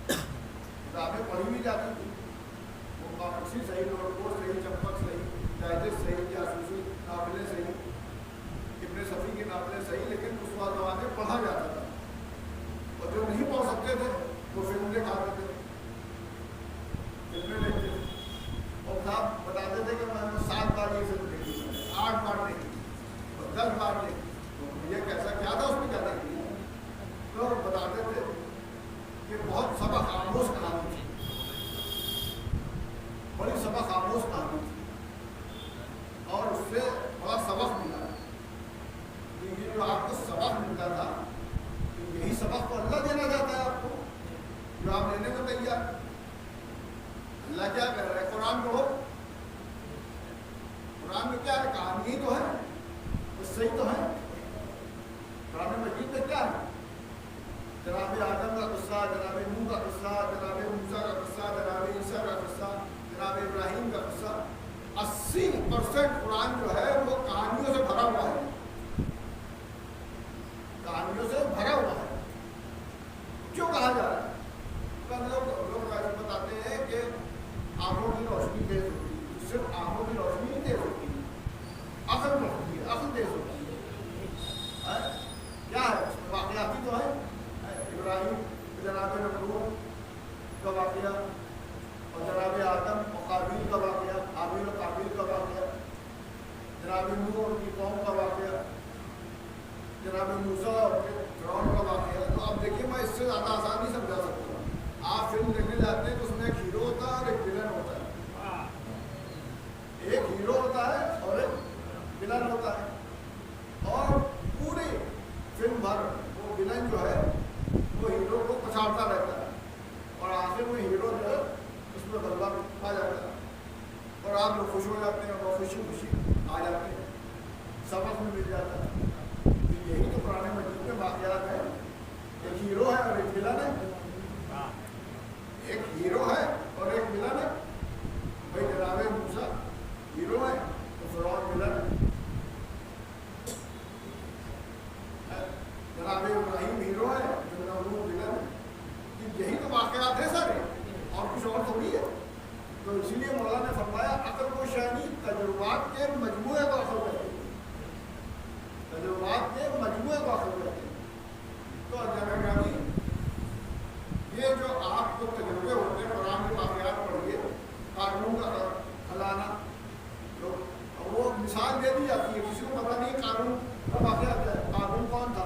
کتابیں پڑھی بھی جاتی تھی، وہ کامکسی صحیح، روڈ کوٹ صحیح، چمپک صحیح، ڈائجسٹ صحیح، جاسوسی ناولیں صحیح، ابن صفی کی ناولیں صحیح، لیکن اس وقت زمانے میں پڑھا جاتا تھا۔ اور جو نہیں پڑھ سکتے تھے وہ فلم دکھاتے تھے، فلمیں دیکھتے تھے اور صاحب بتاتے تھے کہ میں نے 7 بار یہ فلم دیکھی، 8 بار دیکھی اور 10 بار دیکھی، تو یہ کیسا کیا تھا اس میں کیا دیکھی، تو بتاتے تھے کہ بہت سبق آموز کہانی تھی، بڑی سبق آموز کہانی تھی اور اس سے بڑا سبق ملا۔ یہ جو آپ کو سبق ملتا تھا یہی سبق تو اللہ دینا چاہتا ہے آپ کو، جو آپ لینے کو تیار۔ اللہ کیا کہہ رہا ہے، قرآن پڑھو، قرآن میں کیا ہے، کہانی ہی تو ہے، وہ صحیح تو ہے۔ قرآن مجید میں کیا ہے، جناب آدم کا قصہ، جناب نوح کا قصہ، جناب موسیٰ کا قصہ، جناب عیسیٰ کا قصہ، جناب ابراہیم کا قصہ۔ 80% قرآن جو ہے وہ کہانیوں سے بھرا ہوا ہے، کہانیوں سے بھرا ہوا ہے۔ کیوں کہا جا رہا ہے؟ لوگ بتاتے ہیں کہ آنکھوں کی روشنی تیز ہوتی ہے، صرف آنکھوں کی روشنی نہیں تیز ہوتی ہے، عقل بڑھتی ہے، عقل تیز ہوتی ہے۔ کیا ہے واقعاتی تو ہے، ابراہیم جناب نمرود کا واقعہ اور جناب آدم اور قابیل کا واقعہ، حابیل و قابیل کا واقعہ، جناب نوح اور ان کی قوم کا واقعہ، جناب موسیٰ اور فرعون کا واقعہ۔ تو اب دیکھیے میں اس سے زیادہ آسان نہیں سمجھا سکتا۔ آپ فلم دیکھنے جاتے ہیں تو اس میں ایک ہیرو ہوتا ہے اور ایک ولن ہوتا ہے، ایک ہیرو ہوتا ہے اور ایک ولن ہوتا ہے، اور پوری فلم بھر وہ ولن جو ہے وہ ہیرو کو پچھاڑتا رہتا ہے اور آخر میں ہیرو جو ہے اس میں بدلا پا جاتا ہے اور آپ لوگ خوش ہو جاتے ہیں اور خوشی خوشی آ جاتے ہیں، سبق میں مل جاتا ہے۔ تو یہی تو قرآن مجید میں واقعات ہے، ایک ہیرو ہے اور ایک ولن ہے، ایک ہیرو ہے اور ایک ولن ہے۔ بھائی جناب موسیٰ ہیرو ہے تو فرعون ولن ہے، جناب ابراہیم ہیرو ہے جو نمرود ولن ہے۔ یہی تو واقعات ہے سارے، اور کچھ اور تھوڑی ہے۔ تو اسی لیے مولانا نے فرمایا عقل کو شانی تجربات کے مجموعے کو عقل کہتے ہیں، تجربات کے مجموعے کو عقل کہتے ہیں۔ تو جناب یہ جو آپ کو تجربے ہوتے ہیں، قرآن کے واقعات پڑھیے، قارون کا خزانہ، وہ مثال دے دی جاتی ہے، کسی کو پتہ نہیں قارون کا واقعہ کیا ہے، قارون کون تھا۔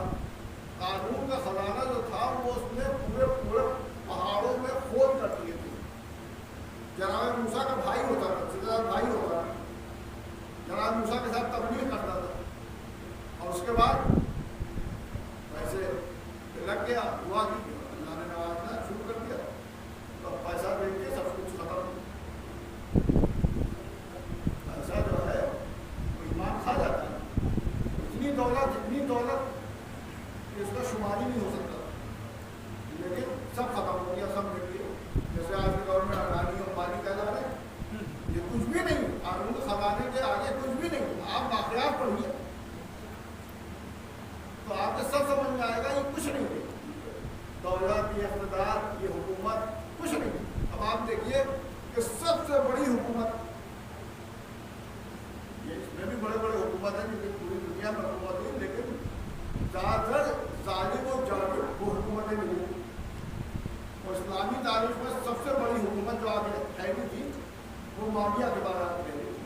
قارون کا خزانہ جو تھا وہ اس نے پورے پہاڑوں میں کھود کر دیے تھے۔ جناب موسیٰ کا بھائی ہوتا تھا इतिहास पढ़िए तो आपको सब समझ में आएगा ये कुछ नहीं है, दौलत, ये इक़्तिदार, ये हुकूमत कुछ नहीं। अब आप देखिए कि सबसे बड़ी हुकूमत, ये इसमें भी बड़े बड़े हुकूमत हैं, लेकिन पूरी दुनिया में हुकूमत नहीं, लेकिन ज़्यादातर जालिम और जाबिर वो हुकूमतें मिली। और इस्लामी तारीख में सबसे बड़ी हुकूमत जो आगे फैली थी वो माविया के बाद फैली थी।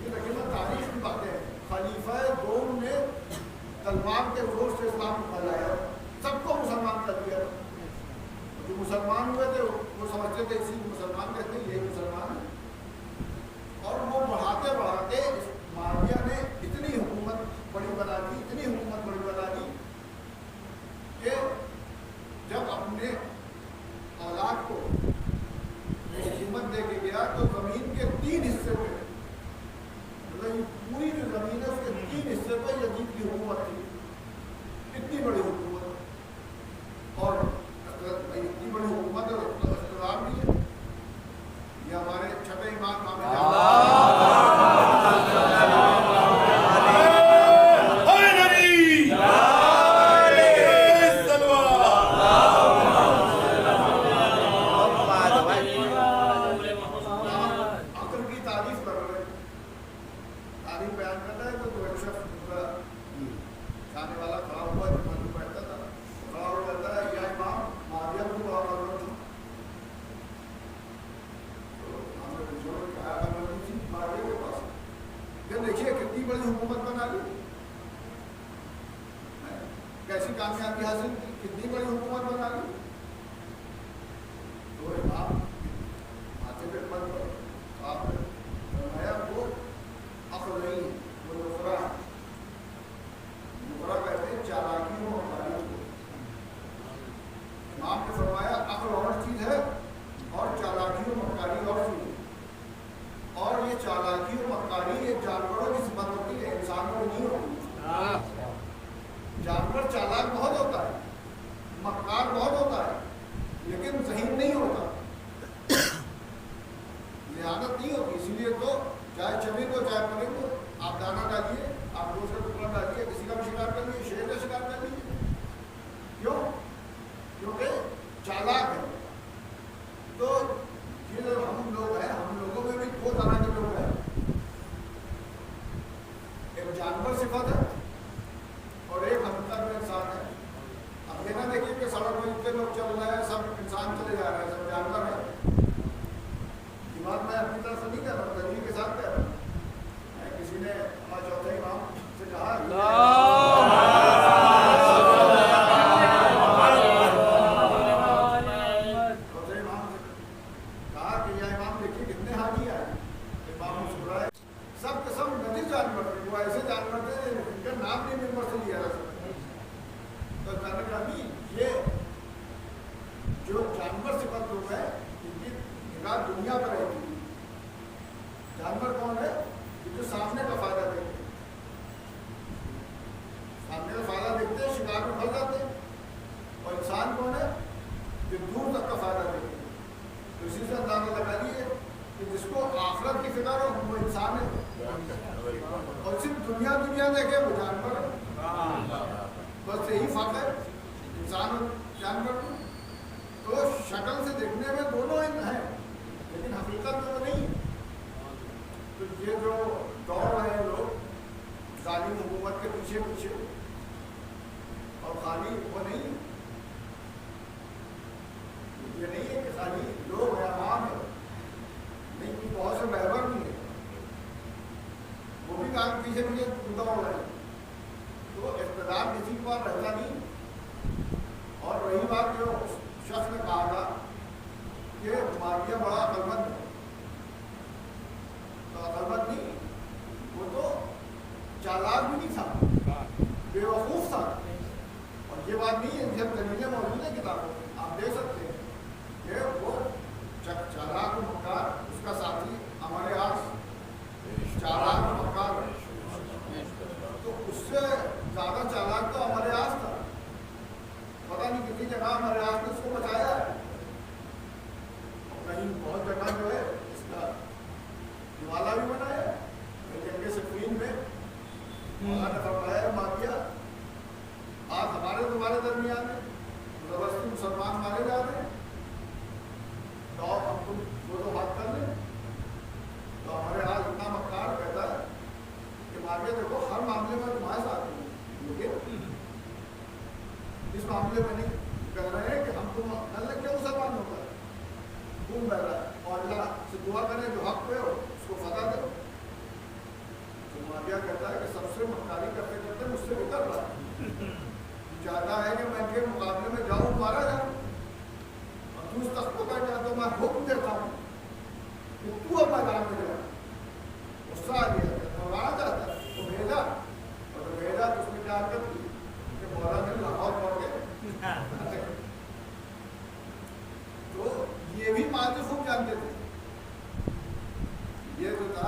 ये देखिए मैं तारीख की बातें हैं, खलीफा दोम ने तलवार के जोर से इस्लाम को फैलाया, सबको मुसलमान कर दिया। जो मुसलमान हुए थे वो समझते थे इसी को मुसलमान कहते हैं, ये मुसलमान है। और वो बढ़ाते बढ़ाते माविया ने इतनी हुकूमत बड़ी बना दी, इतनी हुकूमत बड़ी बना दी कि जब अपने औलाद को हुकूमत दे के गया तो जमीन के 3 हिस्से पे, मतलब पूरी जो जमीन है उसके 3 हिस्से पे यजीद की हुकूमत थी। इतनी बड़ी हुकूमत और इतनी बड़ी हुकूमत और इक़्तिदार भी है। ये हमारे छठे इमाम कैसी कामयाबी हासिल की, कितनी बड़ी हुकूमत बना ली। तो इमाम माथे पे पद पर आपने फरमाया वो अक्ल नहीं, वो नुकरा कहते हैं चालाकी और मकारी को। इमाम ने फरमाया अक्ल और चीज़ है और चालाकी और मकारी और चीज़ है। और ये चालाकी और मकारी ये जानवरों की सिफत होती है, इंसानों की नहीं होती। जानवर चालाक बहुत होता है, मक्कार बहुत होता है, लेकिन ज़हीन नहीं होता, लिहाजत नहीं होती। इसीलिए तो चाहे चमिंद हो चाहे परिंद हो, आप दाना डालिए, आप रोज का टुकड़ा डालिए, किसी का भी शिकार कर लीजिए, शेर का शिकार कर लीजिए। क्यों? क्योंकि चालाक है। तो ये जो हम लोग हैं, हम लोगों में भी 2 तरह के लोग हैं। एक जानवर सिफत है और एक हकीकत में इंसान है। अब ये ना देखिए कि सड़क में इतने लोग चल रहे हैं, सब इंसान चले जा रहे हैं, सब जानवर है। ये बात मैं अपनी तरफ से नहीं कह रहा, दलील के साथ कह रहा हूँ। किसी ने हमारे चौथे इमाम से कहा कि यह इमाम देखिए कितने हाजी आए। इमाम मुस्कुराए, सब के सब नदी जानवर थे, वो ऐसे जानवर थे जिनका नाम नहीं नंबर से लिया जा सकता। तो कहने का भी ये जो जानवर सिफत लोग हैं इनकी निगाह दुनिया पर रहेगी। जानवर कौन है? जो सामने का फायदा देखते हैं, सामने का फायदा देखते हैं, शिकार में फंस जाते हैं। और इंसान कौन है? जो दूर तक का फायदा देखते हैं। तो इसी से अंदाजा लगा लीजिए कि जिसको आखिरत की फिक्र हो वो इंसान है, और सिर्फ दुनिया देखे वो जानवर है। बस यही फर्क है इंसान और जानवर में। तो शक्ल से देखने में दोनों हैं, लेकिन हकीकत में वो नहीं है। तो ये जो दौड़ रहे हैं लोग जालिम हुकूमत के पीछे पीछे, और खाली वो नहीं, ये नहीं है कि खाली लोग है, आवाम है, नहीं, बहुत से रहबर भी है, वो भी काम पीछे पीछे दौड़ रहे हैं। तो इक़्तिदार किसी के पास रहता नहीं। और रही बात जो शख्स ने कहा था कि माविया बड़ा अकलमंद है, तो अकलमंद नहीं, वो तो चालाक भी नहीं था, बेवकूफ़ था। और ये बात नहीं है, जब दलीलें मौजूद है किताबों में, आप देख सकते हैं कि वो चालाक और मक्कार, उसका साथी हमारे आस चालाक और मक्कार, तो उससे ज़्यादा चालाक तो हमारे आस था। पता नहीं कितनी जगह हमारे आस ने उसको बचाया है, और कहीं बहुत जगह जो है जो हक पे हो उसको फदा दो। तो माविया कहता है कि सबसे मक्कारी करते करते मुझसे भी कर रहा है, चाहता है कि मैं इनके मुकाबले में जाऊँ, मारा जाऊँ, और तू उस तख्त पर जा तो मैं हुक्म देता हूँ कि तू अब मैदान में जा। गुस्सा आ गया, मरवाना चाहता है तो भेजा, और तो भेजा तो उसने क्या हरकत की कि मौला ने लाहौर पड़ गए। तो ये भी मालूम खूब जानते थे। ये जो था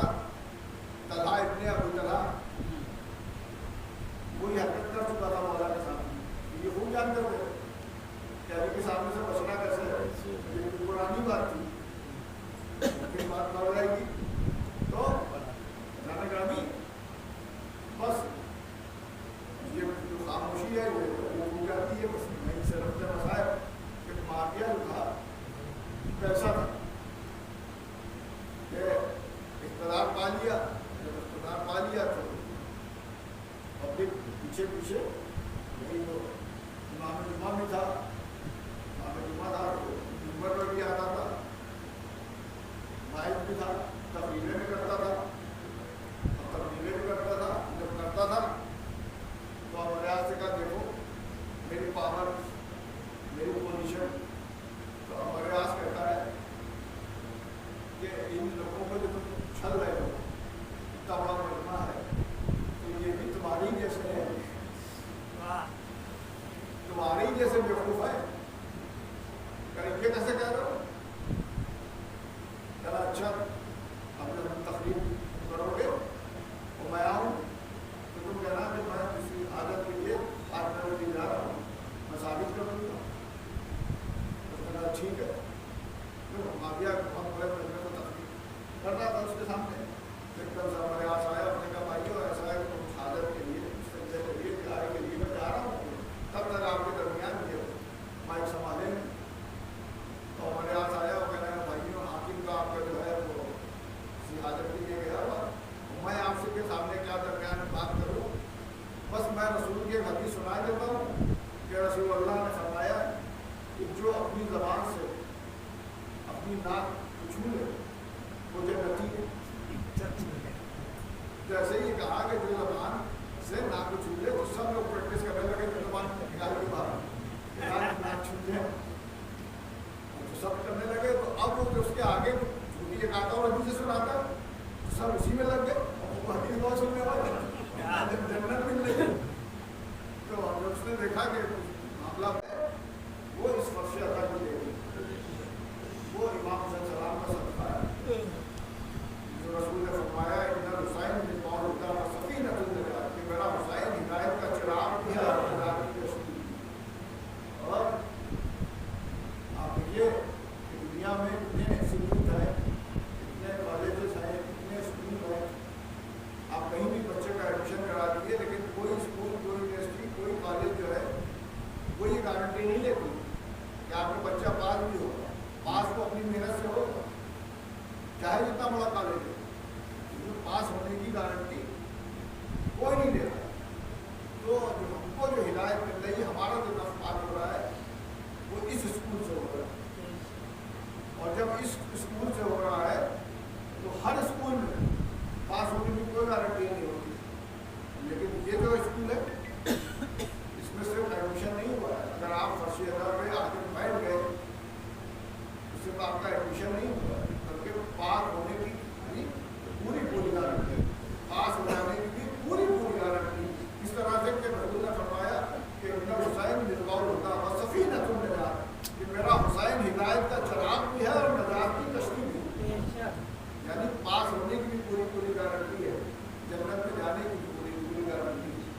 तलहा इब्ने अबू तलहा, वो ये हरकत कर चुका था मौला के सामने, ये खूब जानते थे कि अली के सामने से बचना कैसे है। ये पुरानी बात थी, फिर बात बढ़ जाएगी। तो जाने ग्रामी बस ये जो खामोशी है वो हो जाती है। बस नहीं से रफ्ते मसाया कि माफिया जो था कैसा था कि इक़्तिदार पा लिया, जब इक़्तिदार पा लिया तो पब्लिक पीछे पीछे, यही तो इमाम जुमा भी था, इमाम जुमा था तो नंबर पर भी आता था, माइक भी था, तकरीरें भी करता था, और तकरीरें भी करता था। जब करता था तो अब रियाज से कहा देखो मेरी पावर, मेरी पोजीशन। तो अब रियाज कहता है कि इन लोगों को जो तुम छल रहे हो, इतना बड़ा मजमा है, तो ये भी तुम्हारी जैसे है, तुम्हारे ही जैसे बेवकूफ है। ये कैसे कह रहे हो? चला अच्छा, अब जब तुम तकलीफ करोगे और मैं आऊँ तो तुम कहना कि मैं किसी आदत के लिए पार्टनर के लिए जा रहा हूँ, मैं साबित कर दूँगा। तो कहना ठीक है। तो माविया बहुत बड़े मजमे को तकलीफ कर रहा था उसके सामने, एकदम से हमारे आस आया, अपने कहा भाइयों ऐसा है कि तुम आदत के लिए, संजय के लिए, प्यारे के लिए मैं जा रहा हूँ, तब तक आपके दरमियान ये माइक संभाले। तो हमारे आस आया और कहना भाइयों हाकिम का आपका जो है वो हाजत के लिए गया हुआ, मैं आपसे के सामने क्या दरमियान में बात करूँ। बस मैं रसूल की एक हदीस सुना देता हूँ कि रसूल अल्लाह ने फरमाया कि जो अपनी ज़बान से अपनी नाक छू ले वो जन्नती है। जैसे ही कहा कि जो ज़बान से नाक को छू ले तो सब लोग प्रैक्टिस करने लगे कि ज़बान निकाल के बाहर नाक छू ले, तो सब करने लगे। तो अब वो जो उसके आगे झूठी एक आता और अभी से सुनाता सब उसी में लग गए, वो हदीस बहुत सुनने वाले जन्नत मिल रही। तो जब उसने देखा कि मामला है वो इस फर्श अदा को ले गई, वो इमाम हुसैन सलाम का सदका है जो रसूल ने फरमाया इन्ना हुसैन ने कौल होता है सफीना तुल्ला कि मेरा हुसैन हिदायत का चिराग भी है और हिदायत की रोशनी। और आप देखिए कि दुनिया में इतने इंस्टीट्यूट हैं, इतने कॉलेजेस हैं, इतने स्कूल हैं, आप कहीं भी बच्चे का एडमिशन करा दीजिए, लेकिन कोई स्कूल, कोई यूनिवर्सिटी, कोई कॉलेज जो है वो ये गारंटी नहीं लेती कि आपका बच्चा पास भी होगा। पास तो अपनी मेहनत से होगा, चाहे जितना बड़ा कॉलेज है, लेकिन पास होने की गारंटी कोई नहीं लेता। तो जो हमको जो हिदायत मिल रही है, हमारा जो नफ़ हो रहा है वो इस स्कूल से हो रहा है। और जब इस स्कूल से हो रहा है तो हर स्कूल में पास होने की कोई गारंटी नहीं होती। लेकिन ये जो स्कूल है इसमें सिर्फ एडमिशन नहीं हुआ है। अगर आप फर्स्ट ईयर में आगे बैठ गए तो सिर्फ आपका एडमिशन नहीं हुआ, बल्कि पास होने की पूरी गारंटी, पास हो जाने की भी पूरी गारंटी। इस तरह से कि रसूल ने फरमाया कि इन्ना हुसैन बिलकौल होता है सफीना तुम नजात, कि मेरा हुसैन हिदायत का चिराग भी है और नजात की कश्ती भी है। यानी पास होने की भी पूरी गारंटी है, जन्नत में जाने की भी पूरी गारंटी है।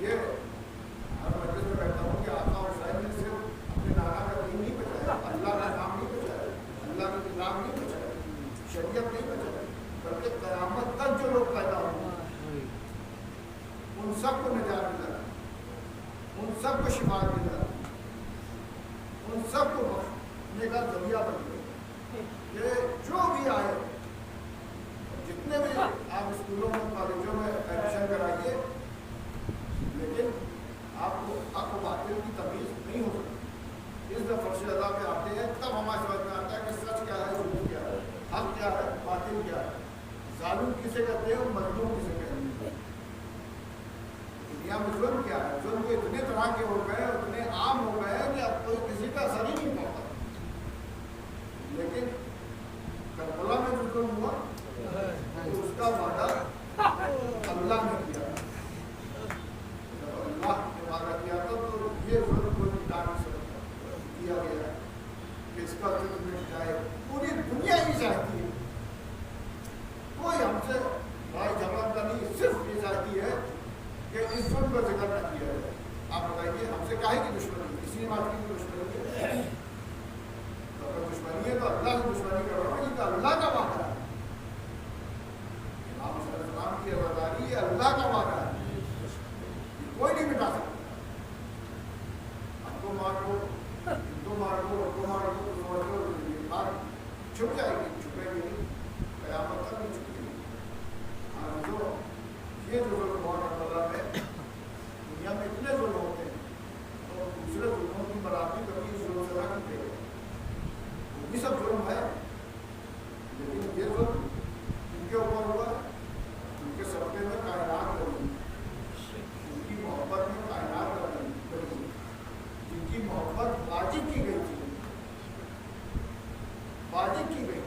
ये हर मजलिस में कहता हूँ कि आका हुसैन ने सिर्फ अपने नाना का दीन नहीं बचाया, अल्लाह का नाम नहीं बचाया, अल्लाह का किताब नहीं बचाया, शरीयत नहीं बचाया, बल्कि क़यामत तक जो लोग पैदा होंगे उन सबको निजात मिला, उन सबको शिफा मिला, उन सबको बख्शने का जरिया बन गए। कि जो भी आए, जितने भी आप स्कूलों में, कॉलेजों में एडमिशन कराइए, लेकिन आपको हक बातिल की तमीज़ नहीं हो सकती। इस दफ़ा फर्श अदा पे आते हैं तब हमारे समझ में आता है कि सच क्या है, झूठ क्या है, हक क्या है बातिल क्या है, जालिम किसे कहते हैं और मजलूम किसे कहते हैं। दुनिया में जुल्म क्या है, जुल्म तो इतने तरह के हो गए, इतने आम हो गए कि अब कोई किसी का असर ही नहीं पड़ता। लेकिन करबला में जो जुल्म हुआ तो उसका वादा अल्लाह ने किया। जब अल्लाह ने वादा किया था तो ये जुल्म को मिटा नहीं सकता, किया गया है कि इसका जुल्म मिट जाए। पूरी दुनिया ही चाहती है, कोई हमसे भाई झगड़ा नहीं, सिर्फ ये चाहती है कि इस जुल्म का जिक्र न किया जाए। आप बताइए हमसे काहे की दुश्मनी, इसी बात की दुश्मनी है। तो अगर दुश्मनी है तो अल्लाह से दुश्मनी करो ना, ये तो अल्लाह का वादा है। इस्लाम की आज़ादारी अल्लाह का वादा है, कोई नहीं मिटा सकता। हमको मार दो, इनको मार दो, उनको मार दो, बात छुप जाएगी, छुपेगी नहीं, क़यामत तक नहीं छुपेगी। हाँ, जो ये जो जुल्म बहुत अल्लाह में दुनिया में इतने जुल्म होते हैं, तो दूसरे जुल्मों की बराबरी कभी इस जुल्म से नहीं देगा। वो भी सब जुल्म है, लेकिन ये जुल्म इनके ऊपर हुआ, उनके सपने में कायनात बनी, उनकी मोहब्बत में कायनात बनी, जिनकी मोहब्बत वाजिब की गई थी, वाजिब की गई,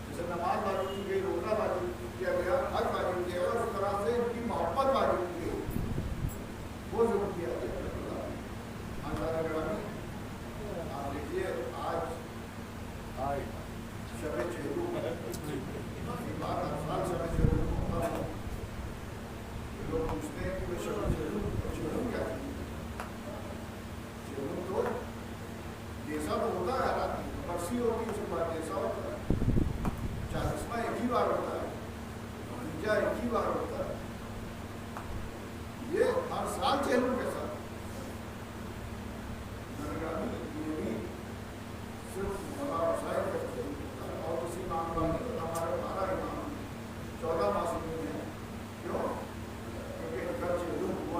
जैसे नमाज वाजिब की गई, रोज़ा वाजिब किया गया, हज वाजिब किया गया, उस तरह से इनकी मोहब्बत वाजिब की गई, वो जुल्म किया गया। आप देखिए आज शब चेरू बात हर साल शब चेरू होता है, लोग पूछते हैं कि शब चेरू क्या है। चेरू तो जैसा तो होता है, हालांकि बरसी होती है, उसके बाद जैसा होता है, 40वां एक ही बार होता है, 50 एक ही बार होता है, ये हर साल चेरू के साथ ये भी सिर्फ शायद करते हैं और उसी मामला में हमारे 12 इमाम 14 मासूम हैं। क्यों? क्योंकि इनका चेरू हुआ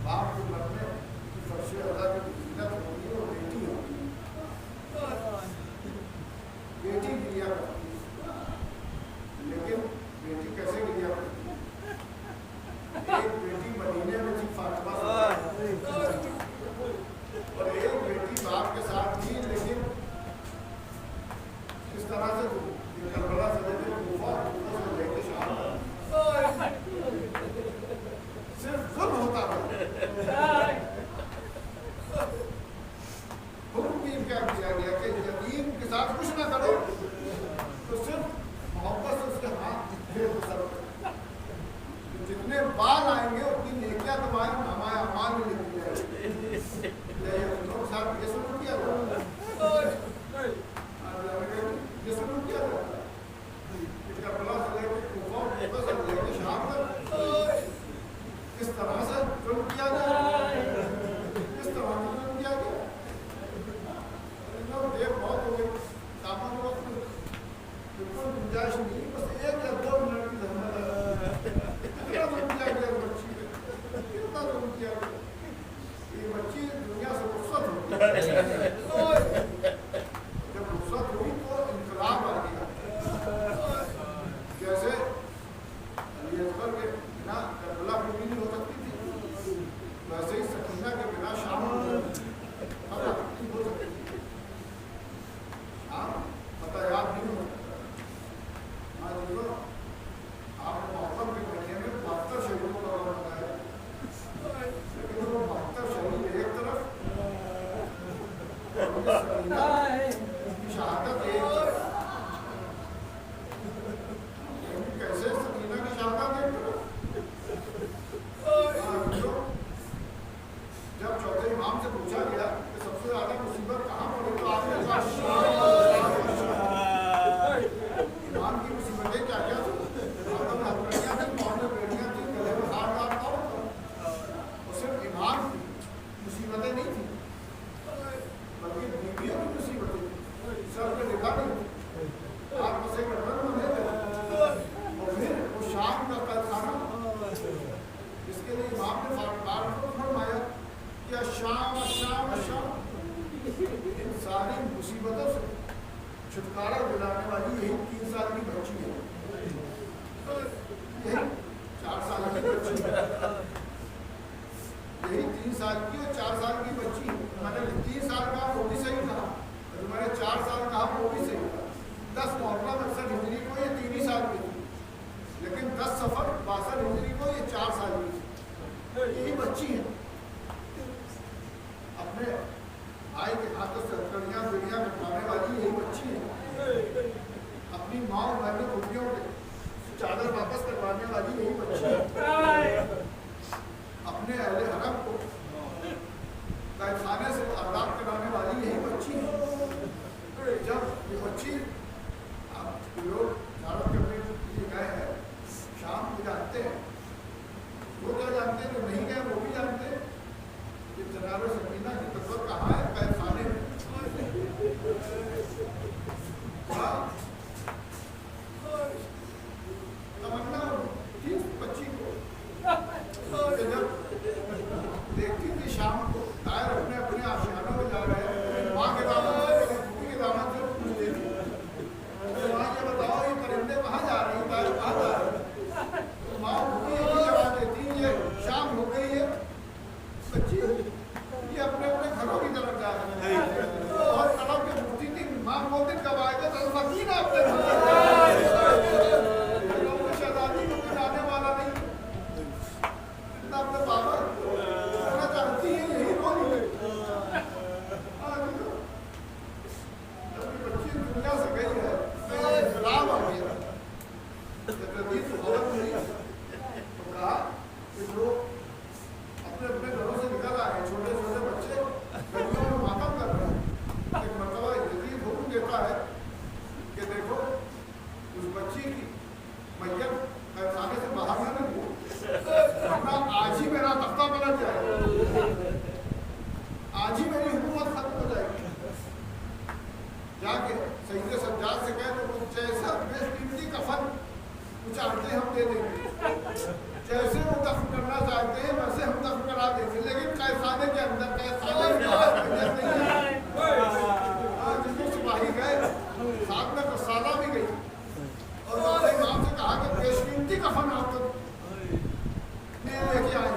बाप के मन में सबसे ज़्यादा जो जिल्लत होती है वो बेटी होती है, बेटी गिरिया करती है। लेकिन बेटी कैसे गिरिया करती है? एक बेटी मदीने में थी फातिमा और एक बेटी बाप के साथ थी, लेकिन इस तरह से करबला से लेकर कूफा से लेकर शाम सिर्फ जुल्म होता था। हुक्म भी क्या किया गया कि यतीम के साथ कुछ ना करो, तो सिर्फ मोहब्बत से उसके हाथ फेर दो सर। जितने बाल आएंगे उतनी नेकियां तुम्हारे हमारे अमाल में लिखी जाएगी। लोग साहब ये शुरू किया था, ये शुरू किया था करबला से लेकर कूफा से लेकर शाम तक किस तरह से जुल्म किया गया, किस तरह से जुल्म किया गया। देर बहुत हो गई, सामान वक्त बिल्कुल गुंजाइश नहीं, बस 1 या 2 मिनट की धर्म कितना जुल्म किया गया बच्ची पे, कितना जुल्म किया गया। ये बच्ची दुनिया से रुखसत होती है, जब रुखसत हुई तो इनकलाब आ गया। जैसे अली असगर के बिना करबला पूरी नहीं हो सकती थी, वैसे ही सकीना के बिना शाम हो सकती थी। शाम पता याद नहीं हो सकता। आज देखो आपने मोहब्बत के महीने में 72 शहीदों का नाम बताया, लेकिन वो 72 शहीद एक तरफ, उनकी शहादत एक तरफ। कैसे सकीना की शहादत एक तरफ? जब चौथे इमाम से पूछा गया कि सबसे ज्यादा मुसीबत कहाँ पड़ी, तो आपने कहा इमाम की मुसीबतें क्या क्या थी? हथकड़ियाँ थी, कौन बेड़ियाँ थी, गले में हाथ डालता होता, और सिर्फ इमाम की मुसीबतें नहीं थी, बल्कि बीवियों की मुसीबतें थी। सर पे लिखा नहीं, आप बसे गठन में नहीं थे, और फिर वो शाम का कल खाना, इसके लिए इमाम ने बार बार फरमाया कि शाम शाम शाम, छुटकारा दिलाने वाली यही 3 साल की बच्ची है, यही 4 साल की बच्ची है, यही 3 साल की और 4 साल की बच्ची। मैंने 3 साल कहा वो भी सही कहा, और मैंने 4 साल कहा वो भी सही कहा। 10 मुहर्रम 61 हिजरी को ये 3 ही साल की थी, लेकिन 10 सफर 62 हिजरी को ये 4 साल की थी। यही बच्ची है, अपने भाई के हाथों से हथकड़ियाँ बेड़ियाँ कटवाने वाली यही बच्ची है, अपनी माँ और बहनों खुदियों के चादर वापस करवाने वाली यही बच्ची है, अपने अहले हरम को कैदखाने से आज़ाद कराने वाली यही बच्ची है। जब ये बच्ची लोग भारत करने के लिए गए हैं शाम को, जानते हैं वो क्या जानते हैं, जो नहीं गए वो भी जानते हैं कि जनाब सकीना की तकबर कहाँ है, कैदखाने में। तमन्ना थी बच्ची को, जब देखती थी शाम को तायर अपने अपने आशियानों में जा रहे हैं, माँ के दामन से फूफी के दामन से पूछती थी, माँ ये बताओ ये परिंदे कहाँ जा रहे हैं, तायर कहाँ जा रहे हैं। तो माँ फूफी एक ही जवाब देती, ये शाम हो गई है, बच्ची ये अपने अपने घरों की तरफ जा रहे हैं। और तड़प के पूछती थी, माँ वो दिन कब आएगा, तो वकील आपने शहजादी को कोई आने वाला नहीं, इतना अपने बाबा करना चाहती है, यही रोनी है। जब बच्ची दुनिया से गई है तो इन्कलाब आ गया, जब नबी की खबर मिली तो कहा कि लोग अपने अपने घरों से निकल आए, छोटे छोटे बच्चे गलियों में मातम कर रहे हैं। एक मरतबा यजीद हुक्म देता है कि देखो उस बच्ची की मैयत कैदखाने से बाहर ना निकलो, वरना आज ही मेरा तख्ता पलट जाएगा, आज ही मेरी हुकूमत खत्म हो जाएगी। जाके सईद सज्जाद से कहे तो कुछ जैसा बेशकीमती कफन चाहते हम दे देंगे, जैसे वो दफन करना चाहते हैं वैसे हम दफन करा देंगे, लेकिन कैदखाने के अंदर कैदखाने के बाहर मैयत नहीं है। जिसमें सिपाही गए, साथ में रसाला भी गई और अपने इमाम से कहा कि बेशकीमती कफन आप तो लेके आए